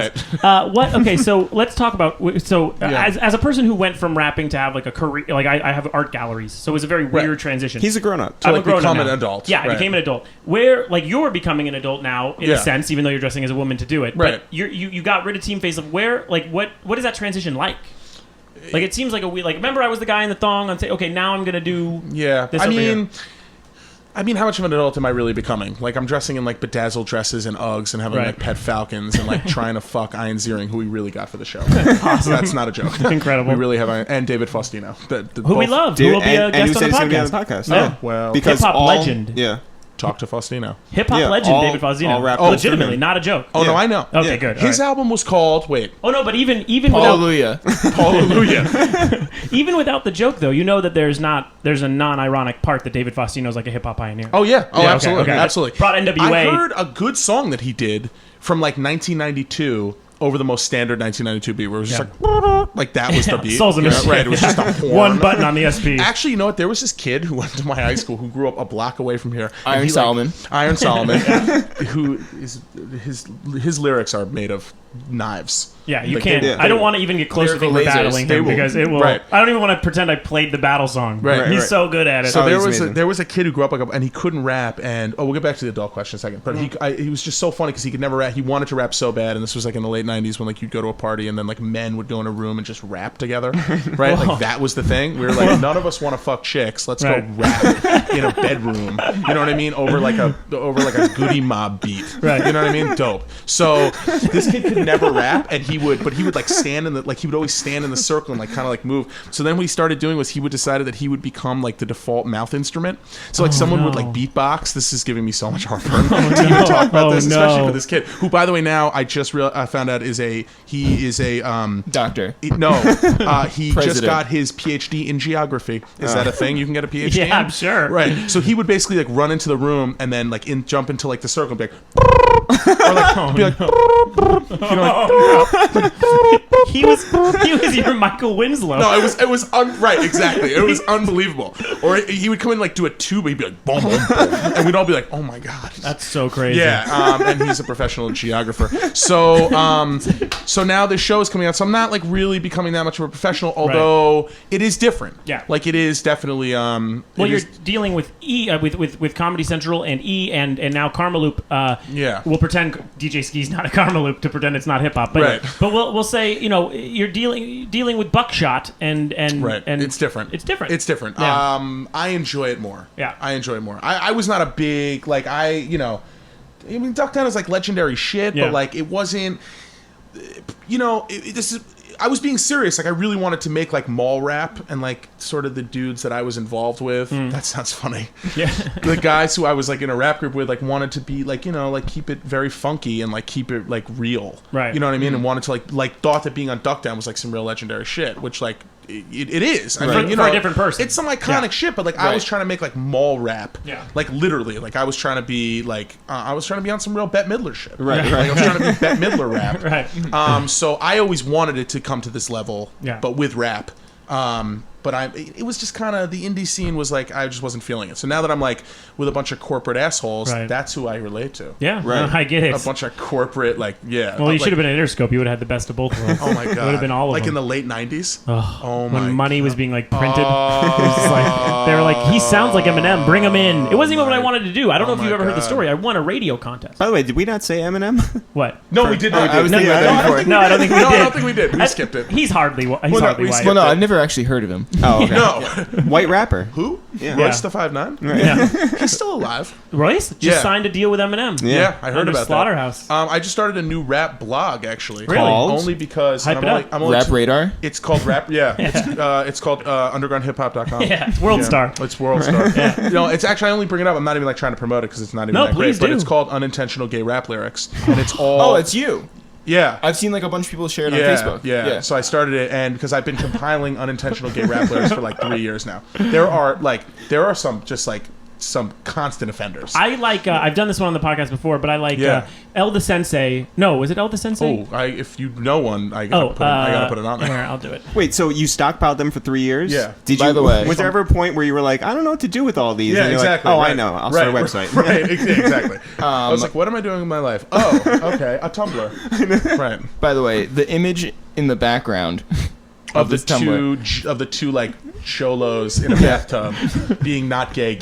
right? What? Okay, so let's talk about. So, Yeah. as a person who went from rapping to have like a career, like I have art galleries, so it was a very weird transition. He's a grown-up. I'm like, a grown-up become now. an adult. Yeah, I Right. became an adult. Where like you're becoming an adult now in Yeah. a sense, even though you're dressing as a woman to do it. Right. But you got rid of Team Face. Of where like what is that transition like? Like it seems like remember I was the guy in the thong and say okay now I'm gonna do Yeah, this I over mean, here. I mean, how much of an adult am I really becoming? Like, I'm dressing in like bedazzled dresses and Uggs and having Right. like pet falcons and like trying to fuck Ian Ziering, who we really got for the show. That's not a joke. Incredible. We really have and David Faustino, who we love, who will be a and guest who on said the he's going to be on podcast. the podcast. Yeah. Well, Because Hip-hop all- legend. Yeah. talk to Faustino. Hip hop Yeah, legend all- David Faustino. all wrapped up Legitimately, through him. not a joke. Oh no, Yeah. I know. Okay, Yeah. good. His all right. album was called Oh no, but even without Hallelujah. Hallelujah. even without the joke though, you know that there's a non-ironic part that David Faustino's like a hip hop pioneer. Oh yeah. Oh, Yeah, okay, absolutely. okay. Absolutely. Brought NWA. I heard a good song that he did from like 1992 over the most standard 1992 beat, where it was just like that was the beat. Souls of You know, Machine. right? It was just a horn. One button on the SP. Actually, you know what? There was this kid who went to my high school who grew up a block away from here. and Iron he, Solomon. Iron Solomon, who is his lyrics are made of knives. Yeah, you Like, can't. they- I don't want to even get close to Lyrical think we're lasers. battling They him will. because it will. Right. I don't even want to pretend I played the battle song. Right, He's right. so good at it. So Oh, there he's was amazing. there was a kid who grew up like and he couldn't rap, and we'll get back to the adult question in a second. But he was just so funny because he could never rap. He wanted to rap so bad, and this was like in the late '90s when like you'd go to a party and then like men would go in a room and just rap together, right? Like that was the thing. We were like, none of us want to fuck chicks. Let's Right. go rap in a bedroom. You know what I mean? Over like a Goody Mob beat. Right. You know what I mean? Dope. So this kid could never rap, and he would like stand in the he would always stand in the circle and like kind of like move. So then what he started doing was he would decided that he would become like the default mouth instrument. So like someone would like beatbox. This is giving me so much heartburn to even talk about this, especially for this kid who, by the way, now I just I found out is a Doctor. he just got his PhD in geography. Is that a thing you can get a PhD in? Yeah, I'm sure. Right. So he would basically like run into the room and then like jump into like the circle and be like, or like be like, you know, like, He was your Michael Winslow. no, it was right, exactly. It was unbelievable. Or he would come in and like do a tuba. He'd be like, boom, boom, boom, and we'd all be like, oh my god. That's so crazy. Yeah, and he's a professional geographer. So, so now this show is coming out. So I'm not like really becoming that much of a professional, although it is different. Yeah. like it is definitely. Well, you're dealing with with Comedy Central and and now Karmaloop. Yeah. We'll pretend DJ Ski's not a Karmaloop to pretend it's not hip hop, but Right. but we'll say you're dealing with Buckshot and Right. and It's different. It's different. It's different. Yeah. I enjoy it more. Yeah. I enjoy it more. I was not a big like I mean Ducktown is like legendary shit, Yeah. but like it wasn't. This is. I was being serious. Like I really wanted to make like mall rap and like sort of the dudes that I was involved with. That sounds funny. Yeah. The guys who I was like in a rap group with like wanted to be like like keep it very funky and like keep it like real. Right. You know what I mean? And wanted to like thought that being on Ducktown was like some real legendary shit, which like it is. I mean, For a different person. It's some iconic shit, but like I was Right. trying to make like mall rap. Yeah. Like literally, like I was trying to be like I was trying to be on some real Bette Midler shit. Right, Like, I was trying to be Bette Midler rap. Right. So I always wanted it to come to this level, Yeah. but with rap. But it was just kind of the indie scene was like I just wasn't feeling it. So now that I'm like with a bunch of corporate assholes, Right. that's who I relate to. Yeah. Right. No, I get it. A bunch of corporate well, Well, you should have been at Interscope. You would have had the best of both worlds. Oh my god! It would have been all of like them. in the late '90s. Oh my when money was being like printed. Oh. It was just like they were like, he sounds like Eminem. Bring him in. It wasn't even what I wanted to do. I don't know if my you've ever heard the God. story. I won a radio contest. By the way, did we not say Eminem? What? No, we did not. I was No, thinking about that before. no, I don't think we No, did. I don't think we did. We skipped it. He's hardly. He's no, hardly we white. skipped Well, no, it. I've never actually heard of him. Oh, okay. No. White rapper. Who? Yeah. Royce the 5'9"? Yeah. He's still alive. Royce just Yeah. signed a deal with Eminem. Yeah, I heard Under about Slaughterhouse. that. I just started a new rap blog actually. Really? Called? Only because Hype I'm it only, up. I'm only Rap Radar. It's called Rap. Yeah, it's called undergroundhiphop.com. Yeah, it's World Star. It's World Star. It's actually I only bring it up. I'm not even like trying to promote it because it's not even No, that great. please But do. it's called Unintentional Gay Rap Lyrics, and it's all. Oh, it's you. yeah. I've seen like a bunch of people share it Yeah, on Facebook. yeah. So I started it, and because I've been compiling unintentional gay rap lyrics for like 3 years now, there are some just like some constant offenders. I like. I've done this one on the podcast before, but I like Yeah. El the Sensei. No, was it El the Sensei? If you know one, I gotta put it on there. Here, I'll do it. Wait, so you stostockpiled them for 3 years? Yeah. Did By you, the way- was there ever a point where you were like, I don't know what to do with all these? Yeah, and you're exactly. like, oh, I right. know. I'll start a website. Right, exactly. I was like, what am I doing with my life? Oh, okay, a Tumblr. Right. By the way, the image in the background Of the this Tumblr. two like cholos in a bathtub being not gay.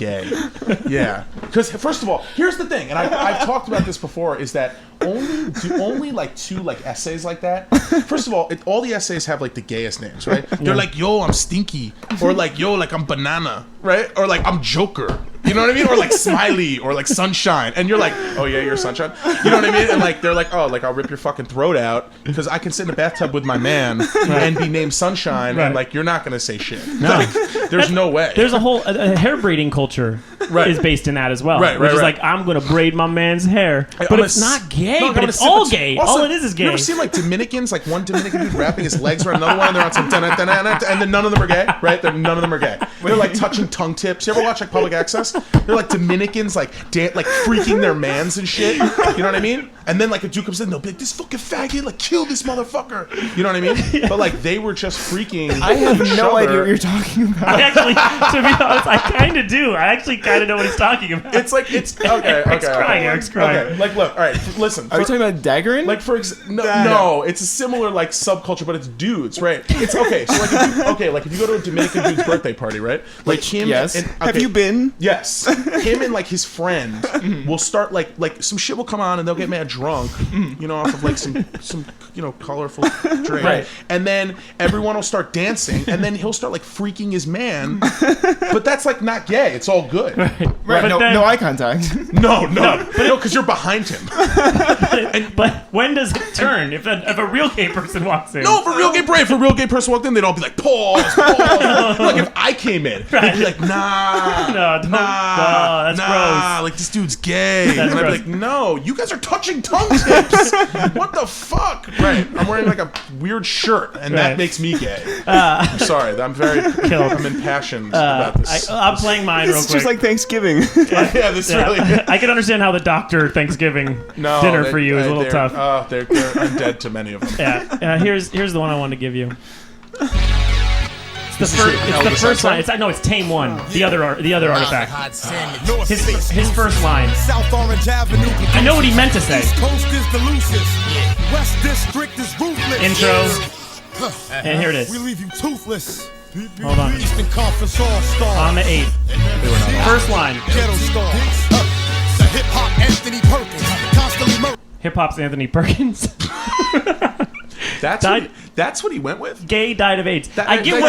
Yeah. Because first of all, here's the thing, and I've talked about this before, is that only like two like essays like that. First of all, all the essays have like the gayest names, right? They're like, yo, I'm Stinky, or like, yo, like I'm Banana, right? Or like I'm Joker. You know what I mean? Or like Smiley, or like Sunshine, and you're like, oh yeah, you're Sunshine. You know what I mean? And like they're like, oh, like I'll rip your fucking throat out because I can sit in a bathtub with my man and be named Sunshine, Right. and like you're not gonna say shit. Like, there's no way. There's a whole a hair braiding culture Right. is based in that as well. Right, which right, is right. like I'm gonna braid my man's hair, but I'm it's a- not gay. No, but I'm it's gonna all sip gay. Also, all it is gay. You ever seen like Dominicans, like one Dominican dude wrapping his legs around another one, and they're on some and then none of them are gay, right? None of them are gay. They're like touching tongue tips. You ever watch like Public Access? They're like Dominicans, like like freaking their mans and shit. You know what I mean? And then like a dude comes in, they'll be like, "This fucking faggot, like kill this motherfucker." You know what I mean? But like they were just freaking. I have no Shudder. idea what you're talking about. I actually, to be honest, I kind of do. I actually kind of know what he's talking about. It's like it's okay. Eric's Okay. crying, Okay. Eric's crying. Okay. Like look. All right. Listen. Are you talking about Daggerin? Like no, it's a similar like subculture, but it's dudes, right? It's okay. So like if you go to a Dominican dude's birthday party, right? Like him. yes. And, Have you been? Yes. Yes, him and like his friend will start like some shit will come on and they'll get mad drunk, off of like some colorful drink, Right. and then everyone will start dancing, and then he'll start like freaking his man, but that's like not gay. It's all good. Right. But No, then- no eye contact. No, because you're behind him. But when does it turn? If a real gay person walks in? No, if a real gay person walked in, they'd all be like, pause. Like if I came in, they'd be like, nah, No, don't. That's gross. like this dude's gay. That's and I'd gross. be like, no, you guys are touching tongue tips. What the fuck? Right, I'm wearing like a weird shirt, and Right. that makes me gay. I'm sorry, I'm impassioned about this. I'm playing mine real It's quick. just like Thanksgiving. Yeah, this really. I can understand how the doctor Thanksgiving No, dinner for you is a little they're- tough. Oh, they're I'm dead to many of them. Yeah. Here's the one I wanted to give you. It's the Elvis first line. Exile? It's Tame One. The other artifact. His first line. South Orange Avenue. I know what he meant to say. East Coast is the loosest. West District is ruthless. Intro. And here it We is. leave you toothless. Hold on. Eastern Conference All-Star. On the 8. First line. Ghetto star. The hip-hop Anthony Perkins. Constantly murdered. Hip hop's Anthony Perkins. That's what he went with. Gay died of AIDS. That- I get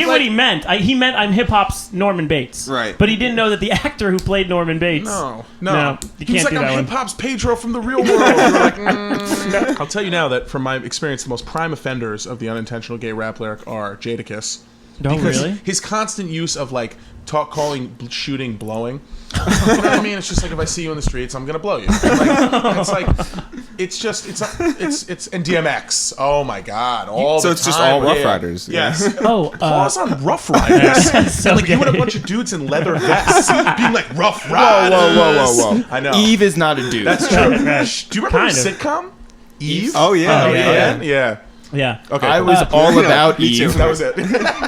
what he meant. He meant I'm hip hop's Norman Bates. Right. But he didn't know that the actor who played Norman Bates. No, you he can't was like, do that I'm one. hip hop's Pedro from the real world. You're like, I'll tell you now that from my experience, the most prime offenders of the unintentional gay rap lyric are Jadakiss. No, Because really? his constant use of like calling shooting blowing. You know what I mean? It's just like if I see you in the streets, I'm gonna blow you. It's and DMX. Oh my God! So it's just all Rough Riders. Yes. Oh, Pause on Rough Riders. so And like you gay. had a bunch of dudes in leather vests being like Rough Whoa, Riders. whoa. I know. Eve is not a dude. That's true. Right. Do you remember Kind the of. sitcom? Eve? Oh yeah. Oh, yeah. Yeah. Yeah. Okay. I was all about Eve. That was it.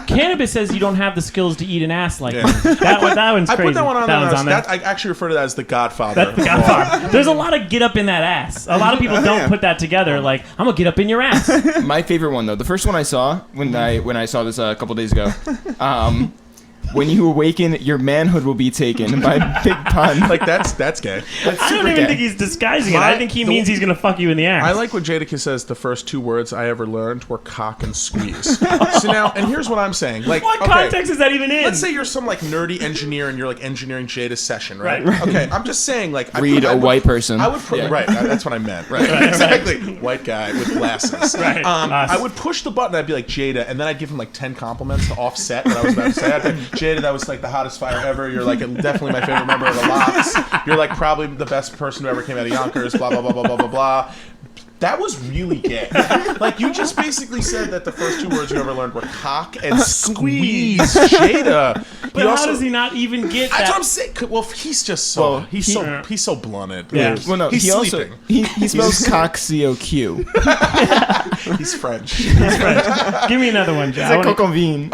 Cannabis says you don't have the skills to eat an ass like Yeah. me. That one's I crazy. put that one on there. one's on there. That, I actually refer to that as the Godfather. That's the Godfather. There's a lot of get up in that ass. A lot of people don't Yeah. put that together. Like, I'm gonna get up in your ass. My favorite one though, the first one I saw when I saw this a couple days ago. When you awaken, your manhood will be taken by Big Pun. like that's gay. That's I don't super even gay. think he's disguising it. I think he means he's gonna fuck you in the ass. I like when Jadakiss says the first two words I ever learned were cock and squeeze. So now, and here's what I'm saying. Like, What okay, context is that even in? let's say you're some like nerdy engineer and you're like engineering Jada's session, right? Right. Okay, I'm just saying like Read a white person. I would put Yeah. right. That's what I meant. Right. Exactly. White guy with glasses. Right. Us. I would push the button. I'd be like Jada, and then I'd give him like 10 compliments to offset what I was about to say. I'd be like, Jada, that was like the hottest fire ever. You're like definitely my favorite member of the Locks. You're like probably the best person who ever came out of Yonkers. Blah blah blah blah blah blah blah. That was really gay. Like you just basically said that the first two words you ever learned were cock and squeeze. Jada. but how does he not even get That's what that? I'm saying. Well, he's just so Well, he's so blunted. Yeah. Well, no, He's he sleeping. also he spells cock C-O-Q. He's French. Give me another one, Jack. I It's like want Cocovine.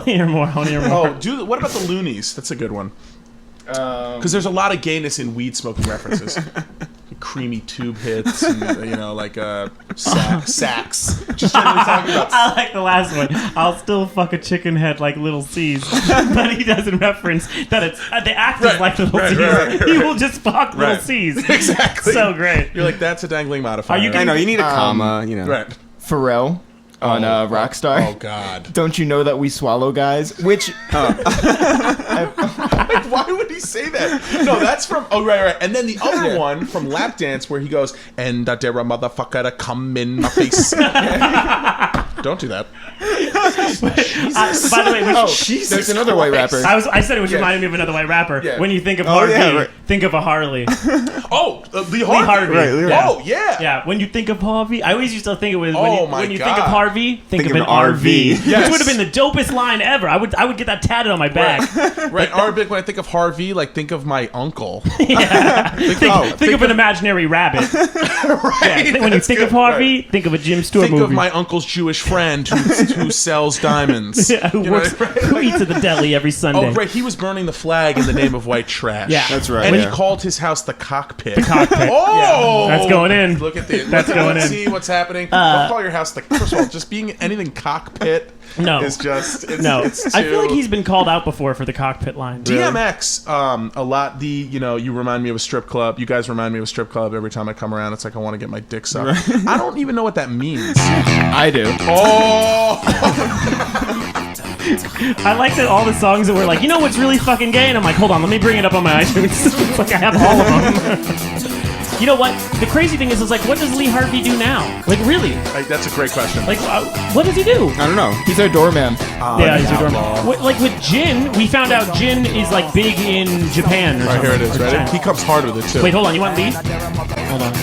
to hear more. I want to hear more. Oh, what about the Loonies? That's a good one. Because there's a lot of gayness in weed smoking references. Creamy tube hits, and like sax. Just generally talking about. I like the last one. I'll still fuck a chicken head like Little C's, but he doesn't reference that it's the actors Right, like Little right, C's. right, right, He right. will just fuck Little Right. C's. Exactly. So great. You're like that's a dangling modifier. Are you I know you need a comma. right? Pharrell on Rockstar. Oh God. Don't you know that we swallow guys? Which Why would he say that? No, that's from. Oh, right. And then the other one from Lap Dance where he goes, "And I dare a motherfucker to come in my face." Don't do that. By the way, there's another white rapper. I said it was reminding me of another white rapper. Yeah. When you think of Harvey, yeah, right. think of a Harley. Oh, Lee Lee Harvey. Harvey. Right, Lee Yeah. Oh yeah. Yeah, when you think of Harvey, I always used to think it was Oh, my when you think of God. Harvey, think of of an an RV. RV. Yes. Which would have been the dopest line ever. I would get that tatted on my back. Right. Arabic. When I think of Harvey, like think of my uncle. Yeah. think of an imaginary rabbit. Right. Yeah, when you think of Harvey, think of a Jim Stewart Think movie. of my uncle's Jewish friend who sells diamonds. Yeah, who You know, works, right? who eats at the deli every Sunday. Oh, right. He was burning the flag in the name of white trash. Yeah. That's right. And yeah. he called his house the cockpit. The cockpit. Oh, Yeah. That's going in. Look at the. That's going in. See what's happening. Don't call your house the. First of all, just being anything cockpit. No. It's just it's, No, It's I feel like too- he's been called out before for the cockpit line. DMX, a lot. You remind me of a strip club. You guys remind me of a strip club every time I come around. It's like I want to get my dick sucked. I don't even know what that means. I do. Oh, I like that all the songs that were like, you know what's really fucking gay? And I'm like, hold on, let me bring it up on my iTunes. It's like I have all of them. You know what? The crazy thing is like, what does Lee Harvey do now? Like, really? that's a great question. Like, what does he do? I don't know. He's our doorman. Yeah, he's a doorman. Like with Jin, we found out Jin is like big in Japan. Or Right here it is. something. Or Ready? China. He comes hard with it too. Wait, hold on. You want lead? Hold on.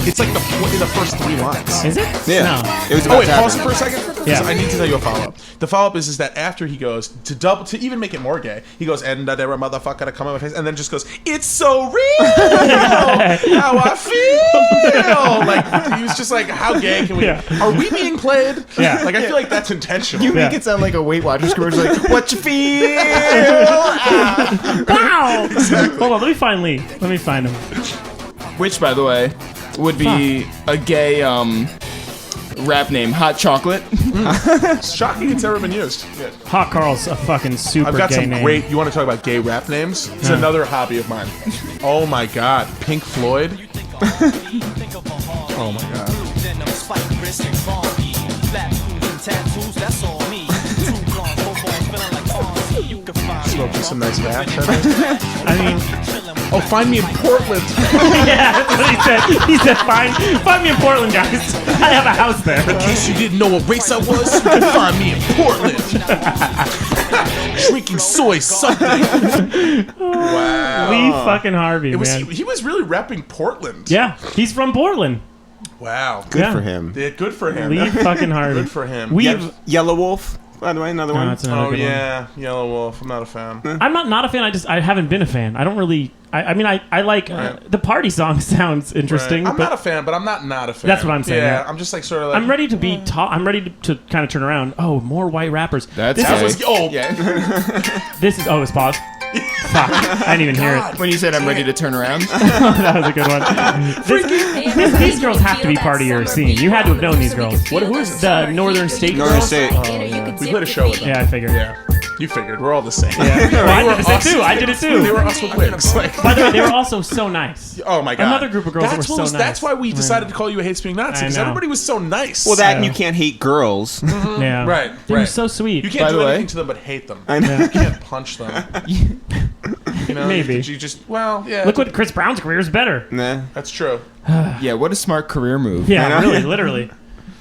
It's like the first 3 lines. Is it? Yeah. No. It was Oh about wait, to pause it happen. for a second. Yeah. I need to tell you a follow up. The follow up is that after he goes to even make it more gay, he goes, and there a motherfucker to come in my face, and then just goes, it's so real how I feel. Like he was just like, how gay can we? Yeah. Are we being played? Yeah. Like I feel like that's intentional. You make Yeah. it sound like a Weight Watchers commercial. Like, what you feel? Wow. Hold on. Let me find Lee. Let me find him. Which, by the way, would be a gay rap name, Hot Chocolate. Shocking it's ever been used. Yeah. Hot Carl's a fucking super I've got gay some name. great. You want to talk about gay rap names? It's another hobby of mine. Oh my god, Pink Floyd. Oh my god. Smoking some nice rap. I mean, Oh, find me in Portland. yeah, that's what he said. He said, find me in Portland, guys. I have a house there. In case you didn't know what race I was, you can find me in Portland. Drinking soy something. Wow. Lee fucking Harvey, It was man. he was really repping Portland. Yeah, he's from Portland. Wow. Good Yeah. for him. Yeah, good for him. Lee fucking Harvey. Good for him. We've. Yellow Wolf, by the way, another one. That's another Oh good one. yeah, Yellow Wolf. I'm not a fan. I'm not a fan. I haven't been a fan. I don't really. I mean, I like Right. the party song sounds interesting, I'm but not a fan, but I'm not a fan. That's what I'm saying, yeah. I'm just like sort of like. I'm ready to be. I'm ready to kind of turn around. Oh, more white rappers. That's this gay. is. Yeah. This is. Oh, it's pause. Fuck, I didn't even hear it. When you said I'm ready to turn around. That was a good one. These girls have to be part of your scene. You had to have known these girls. Who is this? The Northern State Northern girls. State. We played a show with them. Yeah, I figured. Yeah. You figured. We're all the same. Well, I did it too. I did it They too. were us with wigs. Like, By the way, they were also so nice. oh my god. Another group of girls that That's were what so was, nice. That's why we decided to call you a hate speaking Nazi, I because know. everybody was so nice. Well, that and Yeah. you can't hate girls. Yeah. Right, They were right. so sweet. You can't By do the way- anything to them but hate them. I know. You can't punch them. You know, Maybe. You just yeah. Look what Chris Brown's career is better. Nah. That's true. Yeah, what a smart career move. Yeah, know. really, literally.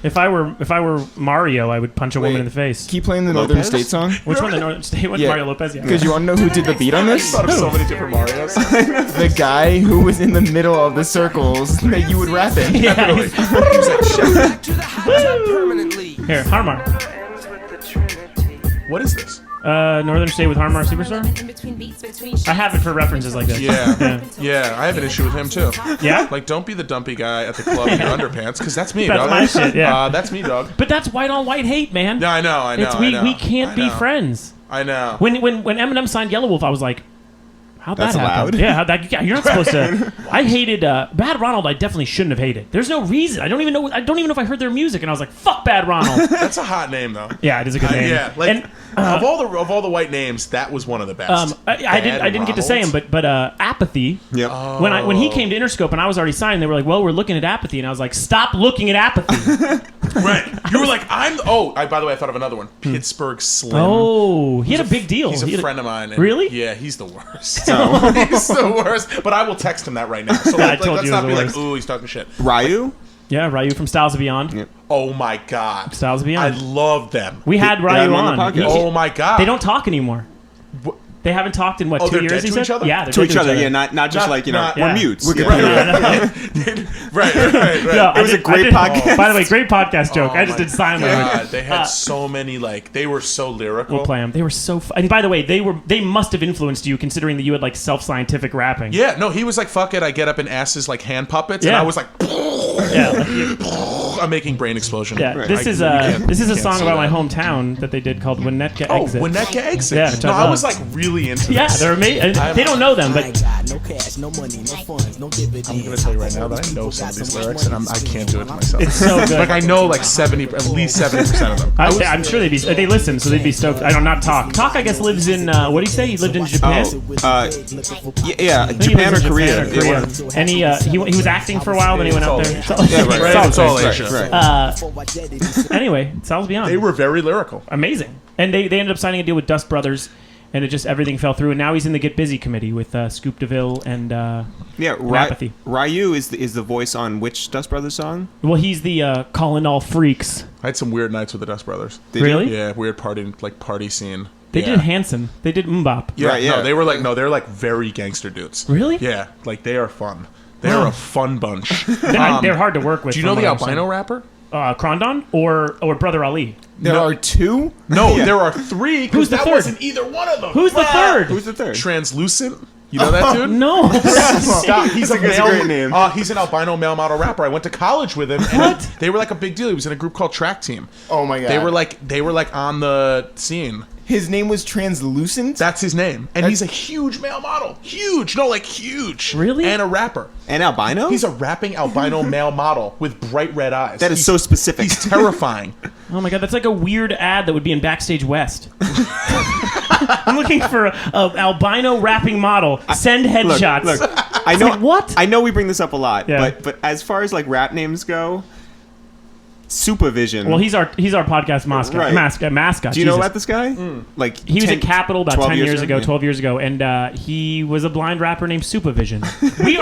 If I were Mario, I would punch a woman in the face. Keep playing the Northern Lopez? State song. Which one? The Northern State one? Yeah. Mario Lopez? Yeah. Because you want to know who did the beat on I this? thought of so many different Marios. The guy who was in the middle of the circles that you would rap in. Yeah. Literally. He was like, "Shit." Here, Harmar. What is this? Northern State with Harmar Superstar? I have it for references like this. Yeah. Yeah, I have an issue with him too. Yeah? Like, don't be the dumpy guy at the club in your underpants, because that's me, That's dog. my shit, yeah. That's me, dog. But that's white on white hate, man. Yeah, I know. I know. We can't be friends. I know. When Eminem signed Yellow Wolf, I was like, how'd that That's happen? allowed? Yeah, yeah, you're not supposed to. I hated Bad Ronald. I definitely shouldn't have hated. There's no reason. I don't even know if I heard their music, and I was like, fuck Bad Ronald. That's a hot name, though. Yeah, it is a good name. Yeah, like and, of all the white names, that was one of the best. I didn't get to say him, but Apathy. Yep. When he came to Interscope and I was already signed, they were like, "Well, we're looking at Apathy," and I was like, "Stop looking at Apathy." Right. You were like, by the way, I thought of another one. Pittsburgh Slim. Oh, he had a big deal. He's He a had friend of mine. and Really? Yeah, he's the worst. He's the worst. But I will text him that right now. So I told let's you not he be was the like, worst. ooh, he's talking shit. Ryu? Yeah, Ryu from Styles of Beyond. Yep. Oh my god. Styles of I Beyond. love them. We had had Ryu him on the on. podcast. Oh my god. They don't talk anymore. They haven't talked in what, 2 they're years? dead He to said? each other? Yeah, they're To dead each other, yeah, not just Not- like, you know, not- we're yeah. mutes. We're Yeah. right. No, It was a great podcast. By the way, great podcast joke. Oh I just my did sign God, language. they had so many they were so lyrical. We'll play them. They were so. And by the way, they must have influenced you, considering that you had like self-scientific rapping. Yeah, no, he was like, "Fuck it, I get up and ass his like hand puppets," and Yeah. I was like, Yeah. I'm making brain explosion. Yeah, Right. this is a song say about my that. hometown that they did called Winnetka Oh, Exit. Winnetka Exit. Yeah, which no, I I was love. like really into Yeah, this. they're amazing. They don't know them, but no cash, no money, no funds, no dividends. I'm gonna tell you right now that I know some of these lyrics and I can't do it to myself. it's so good. Like I know like at least 70% of them. I'm sure they listen, so they'd be stoked. I don't not Talk. Talk, I guess, lives in what do you say? He lived in Japan. Yeah, I think he Japan or lives in Korea. Japan or Korea. And he was acting for a while, then he went up there. Yeah, right. Right, it's all Right, Asia. right. Anyway, Sal's Beyond. They were very lyrical. amazing, and they ended up signing a deal with Dust Brothers, and everything fell through. And now he's in the Get Busy committee with Scoop DeVille and Yeah, Rapathy. Ryu is the voice on which Dust Brothers song? well, he's the Calling All Freaks. I had some weird nights with the Dust Brothers. Did you? Really? Yeah, weird party scene. They yeah. did Hanson. They did Mbop. Yeah, Right, yeah. No, they're like very gangster dudes. Really? Yeah, like they are fun. They are a fun bunch. They're hard to work with. Do you know from the what I albino understand. rapper? Krondon or Brother Ali? There are two. No, Yeah. there are three. Who's Because the that third? wasn't either one of them. Who's the third? Who's the third? Translucent. You know that dude? No. Stop. He's That's a great name. He's an albino male model rapper. I went to college with him. And What? They were like a big deal. He was in a group called Track Team. Oh my god. They were like on the scene. His name was Translucent. That's his name. And he's a huge male model. Huge. No, like huge. Really? And a rapper. And albino? He's a rapping albino male model with bright red eyes. That is so specific. He's terrifying. Oh my god, that's like a weird ad that would be in Backstage West. I'm looking for a albino rapping model. Send headshots. Look, I know like, what? I know we bring this up a lot, Yeah. but as far as like rap names go, Supervision. Well, he's our podcast mascot. Right. Mascot. Do you know Jesus. about this guy? Like He was at Capitol about 10 years ago, Yeah. 12 years ago, and he was a blind rapper named Supervision. We,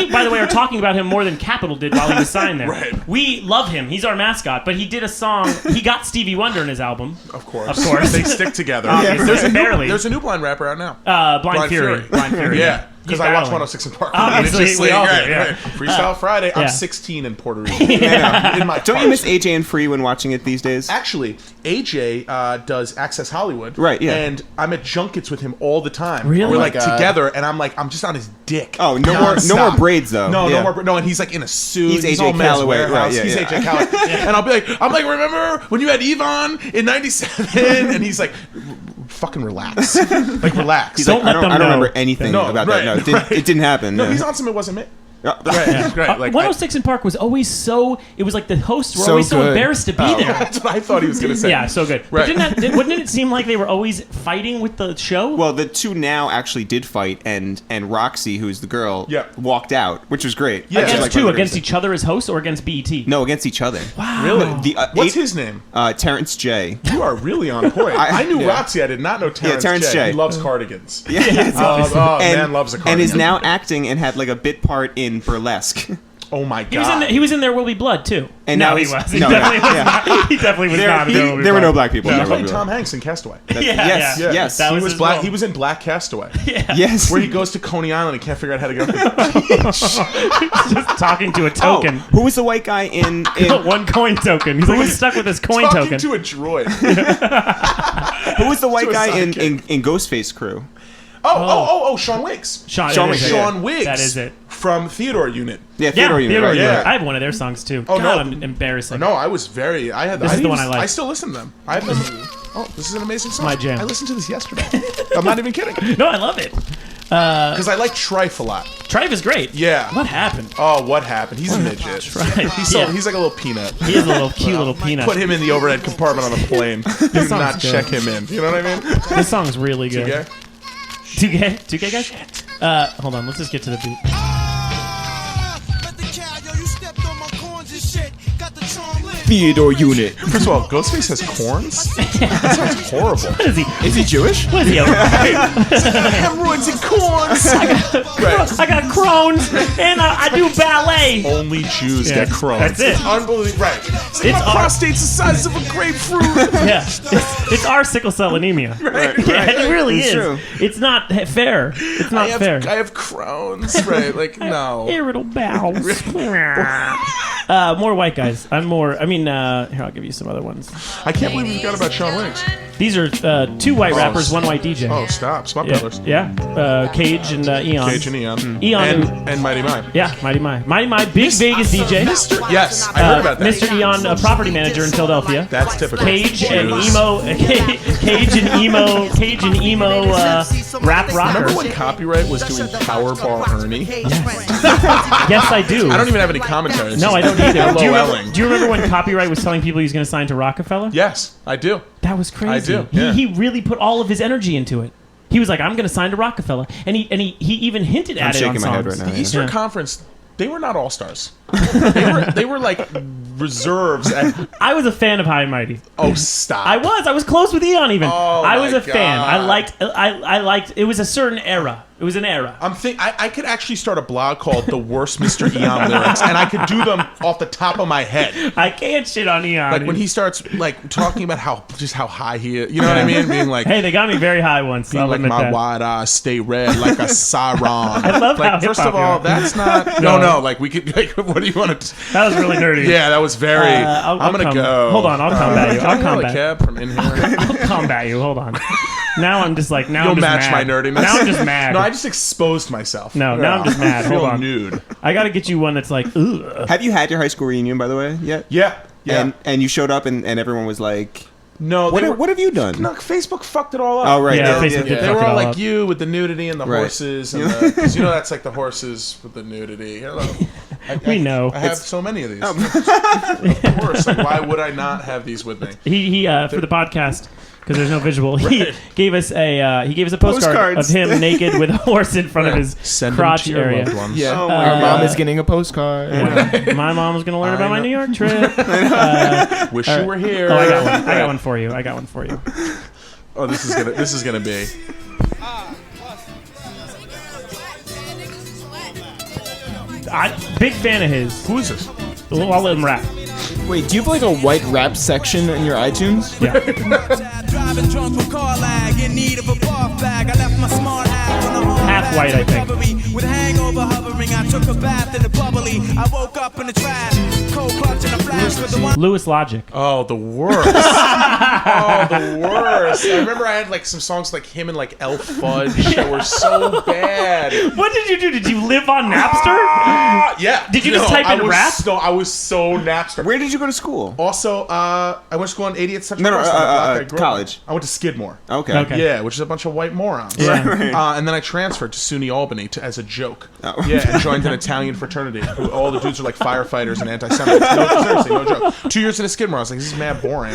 by the way, are talking about him more than Capitol did while he was signed there. Right. We love him. He's our mascot, but he did a song. He got Stevie Wonder in his album. Of course. Of course. They stick together. Obviously. There's Barely. There's a new blind rapper out now. Blind Fury. Blind Fury. Yeah. Because He's I watch battling. 106 in Park. Obviously, And it's just we like, all do, right, yeah. right. Freestyle Friday. yeah. I'm 16 in Puerto Rico. In my Don't you heart. miss AJ and Free when watching it these days? Actually, AJ does Access Hollywood. Right, yeah. And I'm at junkets with him all the time. Really? We're Oh my like God. together, and I'm just on his dick. Oh, no more Nonstop. braids though. No, Yeah. no more. No, and he's like in a suit. He's AJ all Men's Calloway, right, Warehouse. yeah, He's yeah. AJ Calloway. And I'm like, remember when you had Yvonne in '97? And he's like, fucking relax. Like, relax. He's Don't like, let I them don't know. remember anything No, about right, that. No, right. it didn't happen. No, yeah. he's on some. It wasn't me. Oh, Right. Like, 106 in Park was always so. It was like the hosts were So always so good. embarrassed to be there. that's what I thought he was gonna say. Yeah, so good. Right. But wouldn't it seem like they were always fighting with the show? Well, the two now actually did fight, and Roxy, who's the girl, Yeah. walked out, which was great. Yeah. I just against like two, what they against were each other as hosts or against BET? No, against each other. Wow. Really? The, What's his name? Terrence J. You are really on point. I knew yeah. Roxy. I did not know Terrence, Terrence J. He loves cardigans. Yeah, Man loves a cardigan. and is now acting and had like a bit part in Burlesque. Oh my He was in. god. He was in There Will Be Blood too. And no, now he he's- was. He no, definitely was yeah. not. He definitely was not. in There Will Be There were Blood. no black people. He in There Will played Be Tom Blood. Hanks in Castaway. Yeah, Yes, yeah. yes. That He was was his black. role. He was in Black Castaway, Yes. where he goes to Coney Island and can't figure out how to go. just talking to a Oh, token. who was the white guy in One coin token. He's like, I'm stuck with this coin Talking token. to a droid. who was the white To a guy in sidekick. Ghostface Crew? Oh, Sean Wiggs. Sean Wiggs, Wiggs. yeah. Sean Wiggs. That is it. From Theodore Unit. Yeah, Yeah, Theodore Unit. Theodore Right, Unit. yeah. I have one of their songs too. Oh, God, no. I'm embarrassing. No, I was very. I had. This is the one I like. I still listen to them. I have them. Oh, this is an amazing song. my jam. I listened to this yesterday. I'm not even kidding. No, I love it. Because I like Trife a lot. Trife is great. Yeah. What happened? Oh, what happened? He's a midget. Right. He's Yeah. he's like a little peanut. He is a little cute little peanut. Put him in the overhead compartment on a plane. Do song's not good. check him in. You know what I mean? This song's really good. Okay. 2K guys? Hold on, let's just get to the beat. Theodore Unit. First of all, Ghostface has corns. That sounds horrible. What is he? Is he Jewish? What is he? Hemorrhoids and corns. I got Crohn's and I do ballet. Only Jews Yeah, get Crohn's. that's it. Unbelievable. Right. It's like It's my our- prostate's the size of a grapefruit. Yeah, it's our sickle cell anemia. Right, Yeah, it really It's is. true. It's not fair. It's not fair. I have Crohn's. Right. Like, no. Irritable bowels. More white guys. I'm more. I mean, here I'll give you some other ones. I can't believe we forgot about Sean Wicks. These are 2 white rappers, 1 white DJ. Oh, stop. Swap yeah, colors. yeah. Cage and Eon. Cage and Eon. Eon and Mighty Mai. Yeah, Mighty Mai. Mighty Mai, big Vegas DJ. Yes, I heard about that. Mr. Eon, a property manager in Philadelphia. That's typical. Cage and emo, Cage and emo rap rocker. Remember when Copyright was doing Powerball Ernie? Yes, I do. I don't even have any commentary. It's No, just I don't either. LOLing. Do you remember when Copyright was telling people he was going to sign to Rockefeller? Yes, I do. That was crazy. I do, yeah. He really put all of his energy into it. He was like, "I'm going to sign to Rockefeller," and he even hinted at it on shaking my head songs. right now. The Eastern Yeah. Conference, they were not all-stars. they were like reserves. I was a fan of High and Mighty. Oh, stop. I was close with Eon even. Oh, I was my a fan. I God. liked. It was a certain era. It was an era. I could actually start a blog called "The Worst Mr. Eon Lyrics," and I could do them off the top of my head. I can't shit on Eon. Like when he starts like talking about how high he is. You know what I mean? Being like, Hey, they got me very high once. being I'll like admit my that. wide eyes stay red like a siren. I love like, how first hip-hop of all, you are. that's not. No. Like we could. Like, what do you want to? That was really nerdy. Yeah, that was very. I'm gonna go. Hold on, I'll combat you. Can I'll I hail a combat. cab from in here? I'll combat you. Hold on. Now I'm just like. Now You'll I'm just match mad. my nerdiness. Now I'm just mad. No, I just exposed myself. No, now I'm just mad. I feel Hold on. nude. I got to get you one that's like. Ugh. Have you had your high school reunion, by the way, yet? Yeah. And you showed up and everyone was like, No, what have you done? No, Facebook fucked it all up. Oh, right. Yeah, Yeah, Facebook did They fuck were it all all like up. you with the nudity and the Right. horses, and because that's like the horses with the nudity. Hello. We know. I have so many of these. Of course. Like, why would I not have these with me? He for the podcast because there's no visual. He gave us a postcard Postcards. of him naked with a horse in front of his Send them crotch to your area. loved ones. Yeah, Oh my our mom God. is getting a postcard. My mom was going to learn I about my know. New York trip. Wish you were here. Oh, I got one. I got one for you. I got one for you. Oh, this is gonna be. Big fan of his. Who is this? Well, I'll let him rap. Wait, do you have like a white rap section in your iTunes? Yeah. Driving drunk with car lag, in need of a bath bag. I left my smart hat on the hard Half path white, to I think. recovery. With hangover hovering, I took a bath in the bubbly. I woke up in the trash, cold clutching a flash with the one. Lewis Logic. Oh, the worst. Oh, the worst. I remember I had like some songs like him and like Elf Fudge that were so bad. What did you do? Did you live on Napster? Yeah. Did you just type in rap? No, I was so Napster. Where did you go to school? Also, I went to school on 80th Central. No, no, Cross, on the block I grew up college. on. I went to Skidmore. Okay. Okay. Yeah, which is a bunch of white morons. Yeah. And then I transferred to SUNY Albany as a joke. Oh. Yeah, and joined an Italian fraternity. Who, all the dudes are like firefighters and anti-Semites. No, seriously, no joke. 2 years into Skidmore, I was like, this is mad boring.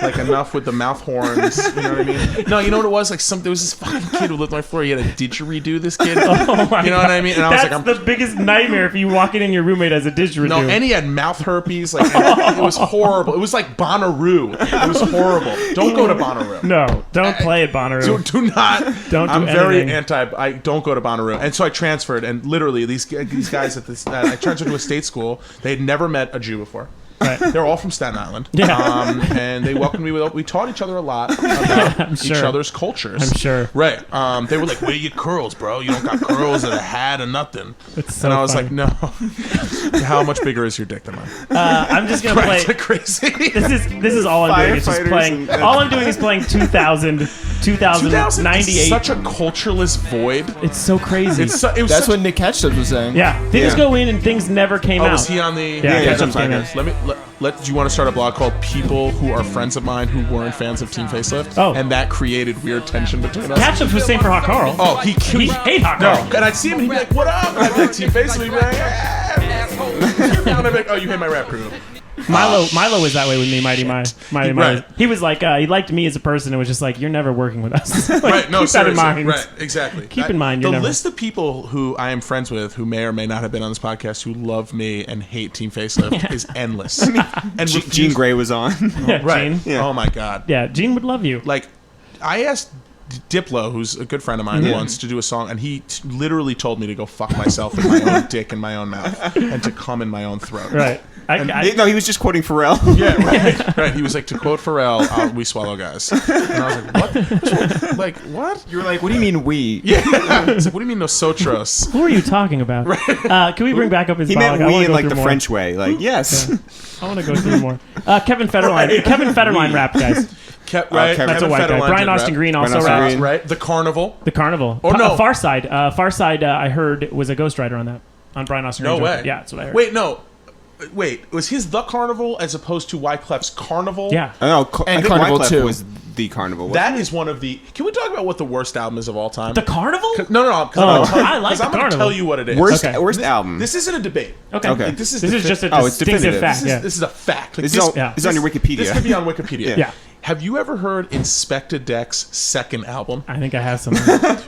Like, enough with the mouth horns. You know what I mean? No, you know what it was? Like, there was this fucking kid who lived on my floor. He had a didgeridoo, this kid. Oh my You know what I mean? And I was That's like, I'm the biggest nightmare if you walk in and your roommate has a didgeridoo. No, and he had mouth herpes. Like, and it was horrible. It was like Bonnaroo. It was horrible. Don't go to Bonnaroo. No, don't play at Bonnaroo. Do not. Don't do I'm very anything. anti. I don't go to Bonnaroo, and so I transferred. And literally, these guys at this, I transferred to a state school. They had never met a Jew before. Right. They're all from Staten Island. Yeah. And they welcomed me with. We taught each other a lot about I'm each sure. other's cultures. I'm sure. Right. They were like, "Where you curls, bro? You don't got curls or a hat or nothing." It's so and I was funny. like, "No. How much bigger is your dick than mine?" I'm just gonna play. Right, like crazy. This is all I'm doing. It's just Firefighters playing. and- All I'm doing is playing 2098. is such a cultureless void. It's so crazy. It was That's such, what Nick Catchup was saying. yeah, things Yeah. go in and things never came Oh, out. was he on the? Yeah, Ketchup's came on out. Let me let. Do you want to start a blog called "People Who Are Friends of Mine Who Weren't Fans of Team Facelift"? Oh. And that created weird tension between us. Ketchup was saying for Hot Carl. Oh, he hate Hot No, Carl. and I'd see him and he'd be like, "What up?" And I'd be like, "Team Facelift." He'd be like, and I'd be like, "Oh, you hate my rap crew." Milo was that way with me, Mighty Mai. Mighty Mai. Right. He was like, he liked me as a person and was just like, you're never working with us. Like, Right, no, keep that in seriously. mind. Right, exactly. Keep in mind, you're the never- list of people who I am friends with who may or may not have been on this podcast who love me and hate Team Facelift is endless. And Gene refuse- Gray was on. Yeah, Right. Gene. Yeah. Oh my god. Yeah, Gene would love you. Like, I asked Diplo, who's a good friend of mine, wants to do a song, and he literally told me to go fuck myself in my own dick in my own mouth and to come in my own throat. Right. No, he was just quoting Pharrell. Yeah, right. He was like, to quote Pharrell, "We swallow guys," and I was like, "What? Like what?" You were like, what do you mean we? Yeah. It's like, what do you mean nosotros? Who are you talking about? Can we bring back up his He blog? meant I we wanna in go like through the more. French way. Like, yes. I want to go through more. Kevin Federline. Kevin Federline rap, guys. Right. That's a white guy. Brian Austin Green also Austin raps. Green. Right. The Carnival. The Carnival. Or no. Far Side. Far Side, I heard, was a ghostwriter on that. On Brian Austin No Green's way. record. Yeah, that's what I heard. Wait, no. Wait, was his The Carnival as opposed to Wyclef's Carnival? Yeah. No, And I think Carnival Wyclef 2. was the Carnival. That is one of the... Can we talk about what the worst album is of all time? The Carnival? No. I like The I'm going to Carnival. tell you what it is. worst Okay. worst album. This isn't a debate. Okay. Okay. This is This is just a Oh, it's distinctive definitive. fact. Yeah. This is a fact. Like, This this, is yeah. on your Wikipedia. this could be on Wikipedia. Yeah. Have you ever heard Inspector Deck's second album? I think I have some.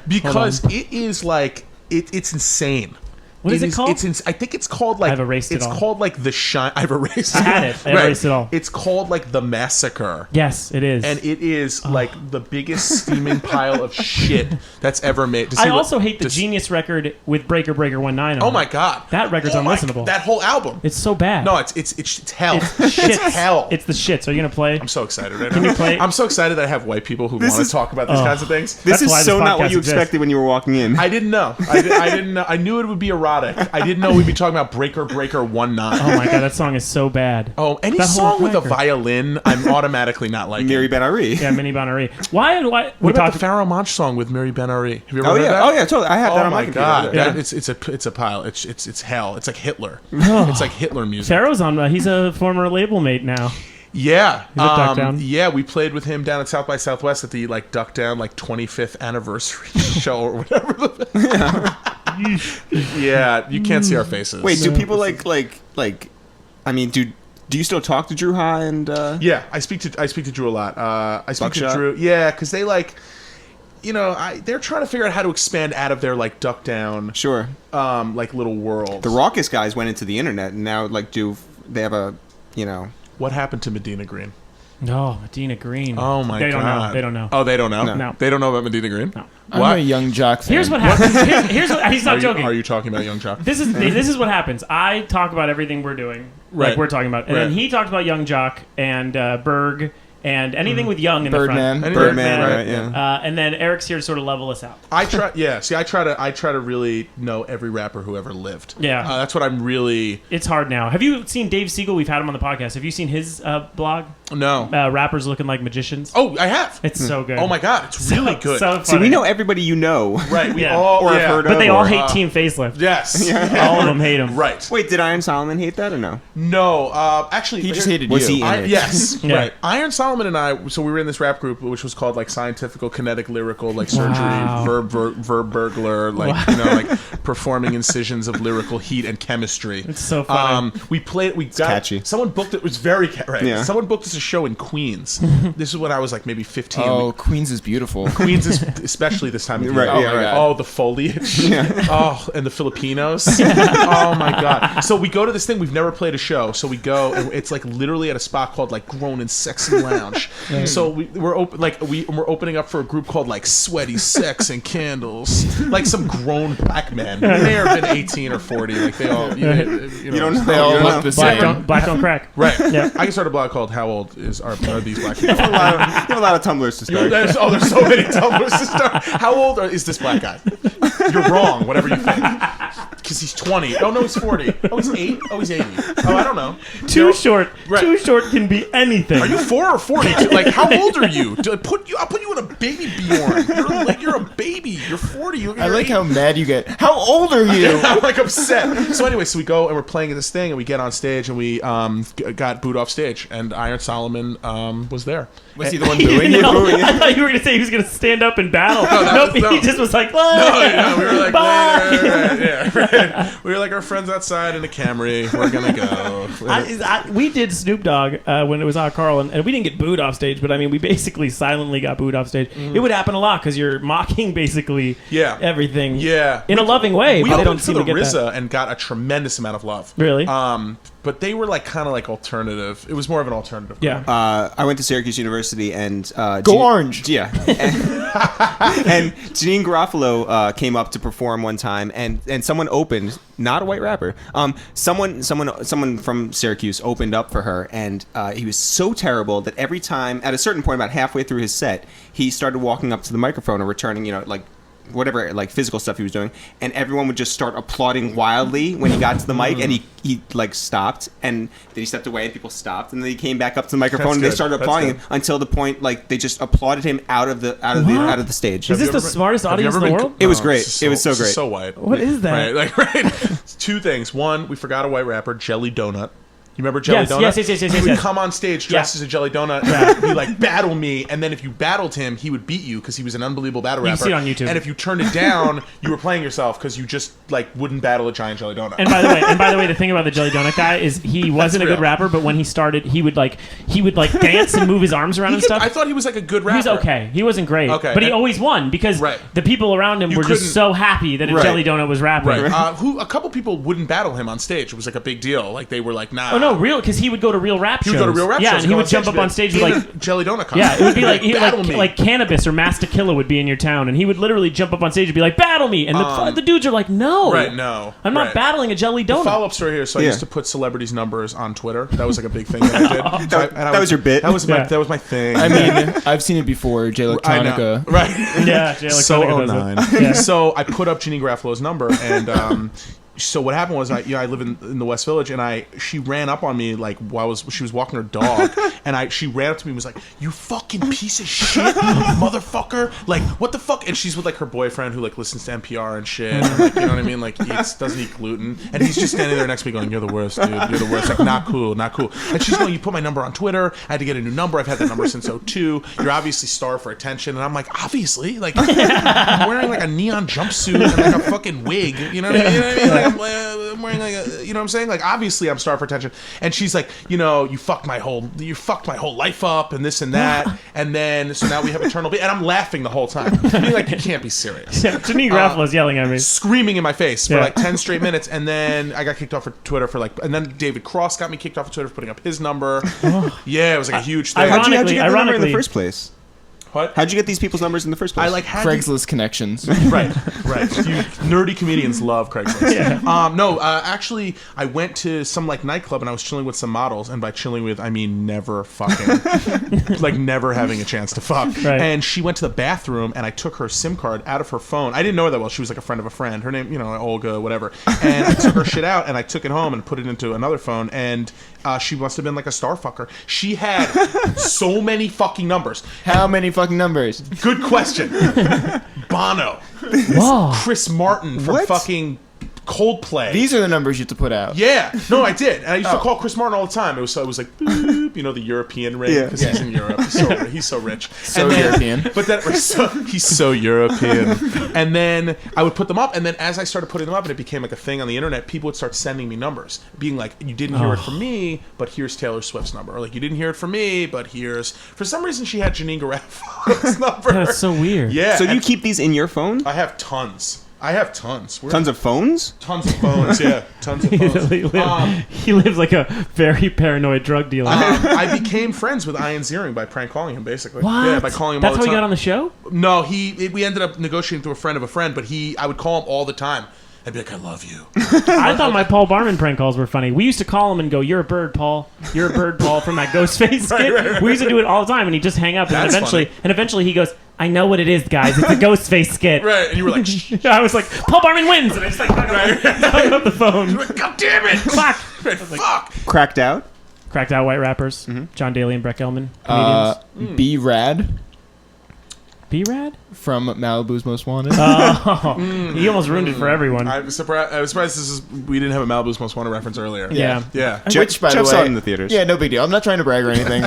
Because it is like... It's insane. What is it called? I think it's called like... I've erased it It's all. called like The Shine... I've erased it. I had it. I erased it all. It's called like The Massacre. Yes, it is. And it is like the biggest steaming pile of shit that's ever made. To see I what- also hate the to s- Genius record with Breaker 19 on Oh it. my god, That record's unlistenable. That whole album. It's so bad. No, it's hell. It's It's shits. hell. It's the shits. Are you going to play? I'm so excited right Can now. you play- I'm so excited that I have white people who want to is- talk about these kinds of things. This That's why is this so not what podcast you exists. expected when you were walking in. I didn't know. I didn't know. I knew it would be erotic. I didn't know we'd be talking about Breaker 19. Oh my god, that song is so bad. Oh, any That whole song with a record. violin, I'm automatically not liking. Miri Ben Ari. Yeah, Minnie Bonnery. Why? What about the Pharaoh Monch song with Mary Ben Ari? Have you ever Oh heard yeah. that? Oh yeah. Totally. I had that Oh on my my computer. god, Yeah. it's a pile. It's hell. It's like Hitler. It's like Hitler music. Pharaoh's on. He's a former label mate now. Yeah, He's at Duck Down. yeah, we played with him down at South by Southwest at the like Duck Down like 25th anniversary show or whatever. Yeah, you can't see our faces. Wait, do people like? I mean, do you still talk to Drew High and? Yeah, I speak to Drew a lot. I speak Buckshot? to Drew. Yeah, because they like, they're trying to figure out how to expand out of their like Duck Down, Sure. like little world. The Raucous guys went into the internet and now they have a, What happened to Medina Green? No, Medina Green. Oh my They god, don't know. They don't know. Oh, they don't know. No. They don't know about Medina Green. No. I'm What? a Young Jock fan. Here's what happens. Here's what. He's not joking. Are you talking about Young Jock? This is what happens. I talk about everything we're doing, Right. like we're talking about, and then Right. he talked about Young Jock and Berg and anything with Young in Birdman. the front. Birdman, right? Yeah. And then Eric's here to sort of level us out. I try. Yeah. See, I try to really know every rapper who ever lived. Yeah. That's what I'm really. It's hard now. Have you seen Dave Siegel? We've had him on the podcast. Have you seen his blog? No. Rappers looking like magicians. Oh, I have. It's so good. Oh my god, it's really good. So funny. See, we know everybody you know. Right. We Yeah. all Or yeah. have heard but they of, all or- hate Team Facelift. Yes. All of them hate him. Right. Wait, did Iron Solomon hate that or no? No. Actually, He just hated Was you. he in it? Yes, Yeah. right. Iron Solomon and I. So we were in this rap group, which was called like Scientifical Kinetic Lyrical, like surgery, Wow. verb burglar, like like performing incisions of lyrical heat and chemistry. It's so funny. We played. We got catchy. Someone booked it. It was very right. Yeah. Someone booked us a show in Queens. This is when I was like maybe 15. Oh, Queens is beautiful. Queens is especially this time of year. Right, Oh yeah, my right. God. Oh, the foliage. Oh, and the Filipinos. Oh my god. So we go to this thing. We've never played a show. So we go, and it's like literally at a spot called like Grown and Sexy Lounge. So we're opening up for a group called like Sweaty Sex and Candles. Like some grown black men. They may have been 18 or 40. Like they all. You don't know. They all You don't look know. the Black same. don't crack. Right. Yeah. I can start a blog called "How Old Are These Black People?" You have a lot of Tumblrs to start. There's so many Tumblrs to start. How old is this black guy? You're wrong, whatever you think. Because he's 20. Oh, no, he's 40. Oh, he's 8. Oh, he's 80. Oh, I don't know. Too short. Right. Too short can be anything. Are you 4 or 40? Like, how old are you? I'll put you in a baby Bjorn. You're a baby. You're 40. You're I like 80. how mad you get. How old are you? I'm like upset. So anyway, so we go and we're playing at this thing, and we get on stage, and we got booed off stage, and Iron Solomon was there. Was he the one booing you? No, I thought you were going to say he was going to stand up and battle. Nope, no. he just was like, No, we were like, Bye. later. Right. We were like our friends outside in a Camry. We're gonna go. We did Snoop Dogg when it was out Carl, and we didn't get booed off stage, but I mean, we basically silently got booed off stage. It would happen a lot because you're mocking basically Yeah. everything Yeah. in a loving way, We but they don't opened for seem the to get RZA that. and got a tremendous amount of love. Really? but they were like kind of like alternative. It was more of an alternative. Yeah. I went to Syracuse University and Go Orange! Yeah, and Janine Garofalo came up to perform one time, and someone opened, not a white rapper, someone from Syracuse opened up for her, and he was so terrible that every time, at a certain point, about halfway through his set, he started walking up to the microphone and returning, like whatever like physical stuff he was doing, and everyone would just start applauding wildly when he got to the mic, and he like stopped, and then he stepped away and people stopped, and then he came back up to the microphone. That's and they good. started That's applauding good. him until the point like they just applauded him out of the stage. Is this the smartest audience in the world? It was No, great. this It was so this is great. So white. What is that? Right. Two things. One, we forgot a white rapper, Jelly Donut. You remember Jelly Yes, Donut? yes. He would yes. come on stage dressed Yeah. as a Jelly Donut. He'd like battle me, and then if you battled him, he would beat you because he was an unbelievable battle You can rapper. see it on YouTube. And if you turned it down, you were playing yourself because you just like wouldn't battle a giant Jelly Donut. And by the way, the thing about the Jelly Donut guy is he wasn't a good real. rapper, but when he started, he would like dance and move his arms around He and could- stuff. I thought he was like a good rapper. He was okay. He wasn't great. Okay. But he And- always won because Right. the people around him You were just couldn't- so happy that a Right. Jelly Donut was rapping. Right. A couple people wouldn't battle him on stage. It was like a big deal. Like they were like, nah. Oh no, real because he would go to real rap He shows. would go to real rap yeah, shows. and he would jump up on stage with in like a Jelly Donut costume. yeah, it would be like battle me. like Cannabis or Master Killer would be in your town, and he would literally jump up on stage and be like, "Battle me!" And the dudes are like, "No, Right, no. I'm not Right. battling a Jelly Donut." Follow up story here. So I Yeah. used to put celebrities' numbers on Twitter. That was like a big thing that I did. So That was your bit? That was my Yeah. that was my thing. I mean, I've seen it before. Jay I know. Electronica. Right. Yeah, Jay So Electronica does it. 09. Yeah. So I put up Janine Garofalo's number, and so what happened was I live in the West Village, and she ran up on me like while she was walking her dog, and she ran up to me and was like, "You fucking piece of shit, motherfucker! Like what the fuck?" And she's with like her boyfriend who like listens to NPR and shit, and, like, you know what I mean? Like doesn't eat gluten, and he's just standing there next to me going, "You're the worst, dude. You're the worst. Like not cool, not cool." And she's going, "You put my number on Twitter. I had to get a new number. I've had that number since 2002. You're obviously starved for attention." And I'm like, "Obviously, like I'm wearing like a neon jumpsuit and like a fucking wig. You know what I mean? Like, I'm wearing like a, you know what I'm saying? Like obviously I'm starved for attention." And she's like, "You fucked my whole life up and this and that." And then so now we have eternal and I'm laughing the whole time. Being like, "You can't be serious." Yeah, Janine Garofalo's yelling at me. Screaming in my face for Yeah. like 10 straight minutes, and then I got kicked off of Twitter for like, and then David Cross got me kicked off of Twitter for putting up his number. Yeah, it was like a huge thing. How'd you get the number in Ironically- the first place? What? How'd you get these people's numbers in the first place? I like had Craigslist connections. right. You nerdy comedians love Craigslist. Actually, I went to some like nightclub and I was chilling with some models, and by chilling with I mean never fucking, like never having a chance to fuck. Right. And she went to the bathroom, and I took her SIM card out of her phone. I didn't know her that well. She was like a friend of a friend. Her name, Olga, whatever. And I took her shit out and I took it home and put it into another phone. And she must have been like a star fucker. She had so many fucking numbers. How many fucking numbers? Good question. Bono. Whoa. Chris Martin from What? fucking Coldplay. These are the numbers you have to put out. Yeah, no, I did, and I used to call Chris Martin all the time. It was like, boop, the European ring, Yeah. because he's in Europe. He's so rich, So And then- European. But then he's so European. And then I would put them up, and then as I started putting them up, and it became like a thing on the internet, people would start sending me numbers, being like, "You didn't hear it from me, but here's Taylor Swift's number," or like, "You didn't hear it from me, but here's." For some reason, she had Janine Garofalo's number. That's so weird. Yeah. So you and keep these in your phone? I have tons. Where- Tons of phones? Tons of phones, yeah. Tons of phones. He lives like a very paranoid drug dealer. I became friends with Ian Ziering by prank calling him, basically. What? Yeah, by calling him That's all the how time. you got on the show? No, we ended up negotiating through a friend of a friend, but I would call him all the time. I'd be like, "I love you." I thought my Paul Barman prank calls were funny. We used to call him and go, "You're a bird, Paul. You're a bird, Paul," from that Ghostface skit. We used to do it all the time, and he'd just hang up, and That's eventually he goes, "I know what it is, guys. It's a Ghostface skit." Right, and you were like, "Shh." I was like, "Paul Barman wins," and I just like hung up the phone. God damn it! Clack. Fuck! Cracked out? Cracked out white rappers. John Daly and Breck Elman. Comedians. B Rad B-Rad? from Malibu's Most Wanted. He almost ruined it for everyone. I was surprised we didn't have a Malibu's Most Wanted reference earlier. Yeah. Yeah. Which, by Jeff the saw way, it in the theaters. Yeah, no big deal. I'm not trying to brag or anything.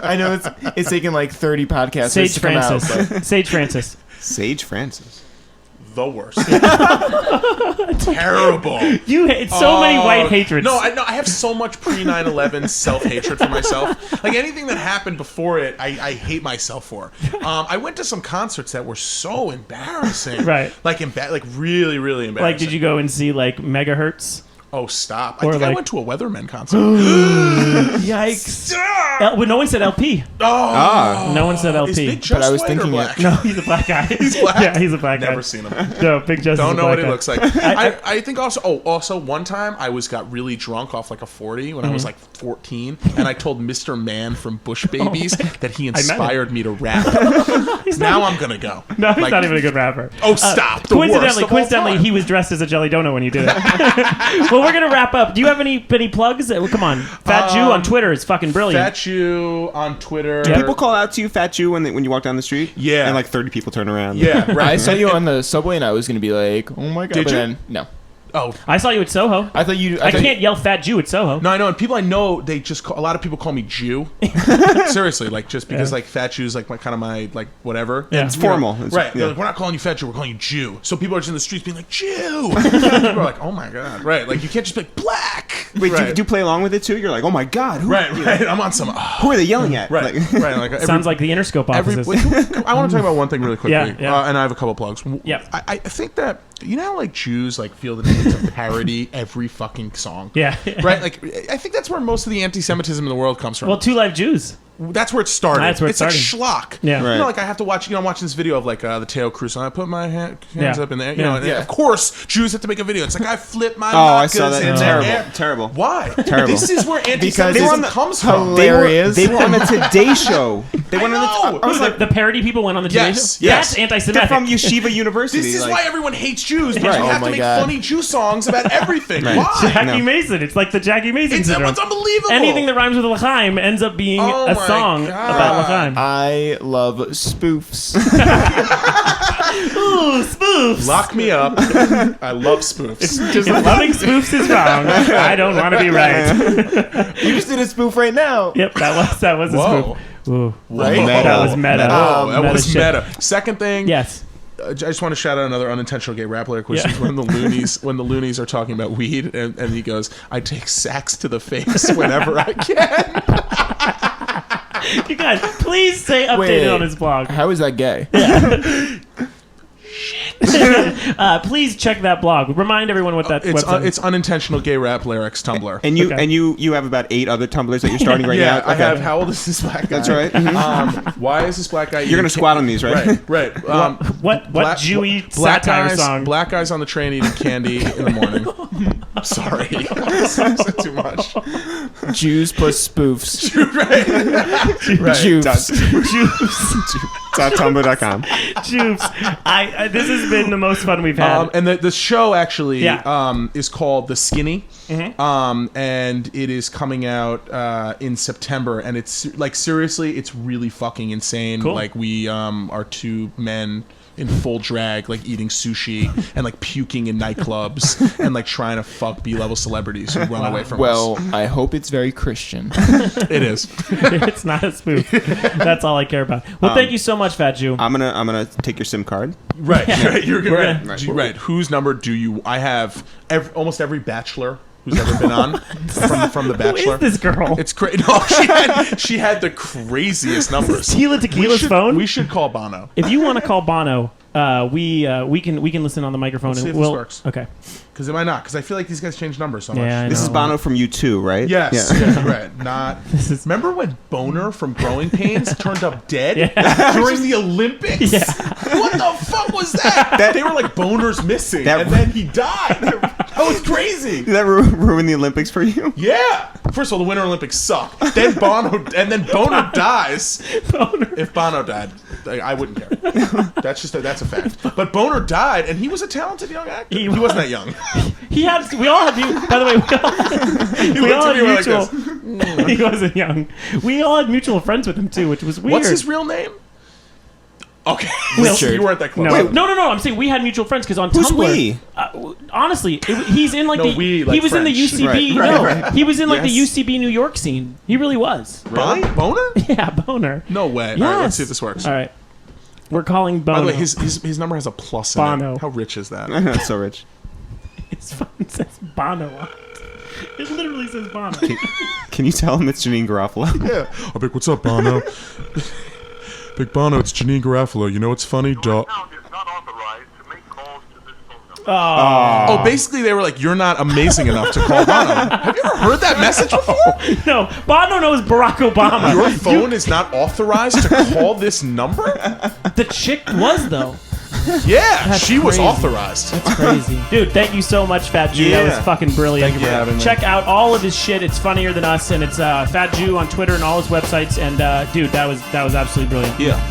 I know it's taken like 30 podcasts Sage to come out. Francis. But Sage Francis. Sage Francis. The worst. Terrible. You hate so many white hatreds. No, I have so much pre 9/11 self hatred for myself. Like anything that happened before it, I hate myself for. I went to some concerts that were so embarrassing. Right. Like really, really embarrassing. Like, did you go and see like Megahertz? Oh, stop! I Or think I like- went to a Weathermen concert. Yikes. Well, no one said LP. Oh, No one said is LP. Big just I was white thinking or it. black? No, he's a black guy. He's black? Yeah, he's a black guy. Never seen him. No, Big Justice. Don't is a know black what he guy. looks like. I think also one time I got really drunk off like a 40 when I was like 14, and I told Mr. Man from Bush Babies that he inspired me to rap. Now I'm gonna go. No, he's Like, not even a good rapper. Oh, stop! The worst of all Coincidentally, time. he was dressed as a jelly donut when you did it. Well, we're gonna wrap up. Do you have any plugs? Well, come on, Fat Jew on Twitter is fucking brilliant. Fat Jew on Twitter. Do people call out to you Fat Jew when you walk down the street? Yeah. And like 30 people turn around. Yeah, I right. saw you on the subway and I was gonna be like, oh my god. Did but you? Then, no. Oh. I saw you at Soho. I thought you. I can't yell Fat Jew at Soho. No, I know, and people I know, they just a lot of people call me Jew. Seriously, like just because like Fat Jew's like my like whatever. Yeah. It's formal. It's, Right. They're Yeah. like, we're not calling you Fat Jew, we're calling you Jew. So people are just in the streets being like, Jew. People are like, oh my god. Right. Like you can't just be like black. Wait, right. do you play along with it too? You're like, oh my god, who, Right, right. I'm on some who are they yelling at? right. Like, Right. Like Sounds like the Interscope every, offices. I want to talk about one thing really quickly. Yeah, yeah. And I have a couple plugs. Yeah. I think that you know how like Jews like feel the need to parody every fucking song. Yeah. Right? Like I think that's where most of the anti-Semitism in the world comes from. Well, Two Live Jews. That's where it started. That's where it it's like started. schlock. Yeah. Right. You know, like I have to watch. You know, I'm watching this video of like the Teo Cruz, and I put my hands Yeah. up in there. You Yeah. know, and Yeah. of course Jews have to make a video. It's like I flip my. Oh, I saw latkes that. in the Terrible. air. Terrible. Why? Terrible. This is where Because anti-Semitism it's comes from. hilarious. They were on the Today Show. They went on know. the. I was Who's like, the parody people went on the Today Yes, Show? yes. That's they're anti-Semitic. from Yeshiva University. This is like, why everyone hates Jews because Right. we Oh have my to make God. funny Jew songs about everything. Right. Why? Jackie No. Mason. It's like the Jackie Mason It's syndrome. unbelievable. Anything that rhymes with L'chaim ends up being Oh a my song God. about L'chaim. I love spoofs. Ooh, spoofs. Lock me up. I love spoofs. Just loving spoofs is wrong. I don't want to be right. You just did a spoof right now. Yep, that was a Whoa. spoof. Ooh. Right? That was meta. Whoa, that Meta was shit. meta. Second thing. Yes. I just want to shout out another unintentional gay rap lyric, which Yeah. is when the loonies are talking about weed, and he goes, "I take sacks to the face whenever I can." You guys, please stay updated Wait. on his blog. How is that gay? Please check that blog. Remind everyone what that website is. It's unintentional gay rap lyrics Tumblr. and you Okay. and you have about 8 other Tumblrs that you're starting right yeah, now. I Okay. have. How old is this black guy? That's right. Mhm. Why is this black guy? You're gonna squat on these, right? Right. What Jewy black satire guys, song? Black guys on the train eating candy in the morning. Sorry, I said too much. Jews plus spoofs. Right. Jews. Tumblr.com. Jupes. This has been the most fun we've had. And the show actually Yeah. is called The Skinny, and it is coming out in September. And it's like seriously, it's really fucking insane. Cool. Like we are 2 men in full drag, like eating sushi and like puking in nightclubs and like trying to fuck B-level celebrities who run away from Well, I hope it's very Christian. us. It is. It's not a spoof. That's all I care about. Well, thank you so much, Fat Jew. I'm gonna take your SIM card. Right. Right. You're We're right. gonna- Right. Whose number do you? I have almost every bachelor who's ever been on from the Who Bachelor. is this girl? It's crazy. No, she had the craziest numbers. Tila Tequila's phone? We should call Bono. If you want to call Bono, we can listen on the microphone. Let's see and if this works. Okay. Because it might not. Because I feel like these guys change numbers so much. Yeah, I This is know. Bono from U2, right? Yes. Yeah. Yeah, right. Not. Remember when Boner from Growing Pains turned up dead during the Olympics? Yeah. What the fuck was that? They were like Boner's missing, That- and then he died. That was crazy. Did that ruin the Olympics for you? Yeah. First of all, the Winter Olympics suck. Then Bono, and then Boner dies. Boner. If Bono died, I wouldn't care. That's a fact. But Boner died, and he was a talented young actor. He wasn't that young. He had. We all had. By the way, we all looked at had me like mutual. He wasn't young. We all had mutual friends with him too, which was weird. What's his real name? Okay, Richard. You weren't that close. No, no. I'm saying we had mutual friends because on Who's Tumblr. we? Honestly, he's in like No, the. we, like he was in the French. UCB. Right, no, right. he was in like Yes. the UCB New York scene. He really was. Really? Boner? Yeah, Boner. No way. Yes. All right, let's see if this works. All right, we're calling Bono. By the way, his number has a plus in Bono. it. How rich is that? That's so rich. His phone says Bono on it. It literally says Bono. Can you tell him it's Janine Garofalo? Yeah. I'm like, what's up, Bono? Big Bono, it's Janine Garofalo. You know what's funny? Sound is not authorized to make calls to this phone Oh, basically they were like, "You're not amazing enough to call Bono." Have you ever heard that message before? No, Bono knows Barack Obama. Your phone is not authorized to call this number? The chick was, though. Yeah, That's she was crazy. authorized. That's crazy. Dude, thank you so much, Fat Jew. That was fucking brilliant. Thank you for having me. Check out all of his shit. It's funnier than us, and it's Fat Jew on Twitter and all his websites. And dude, that was absolutely brilliant. Yeah.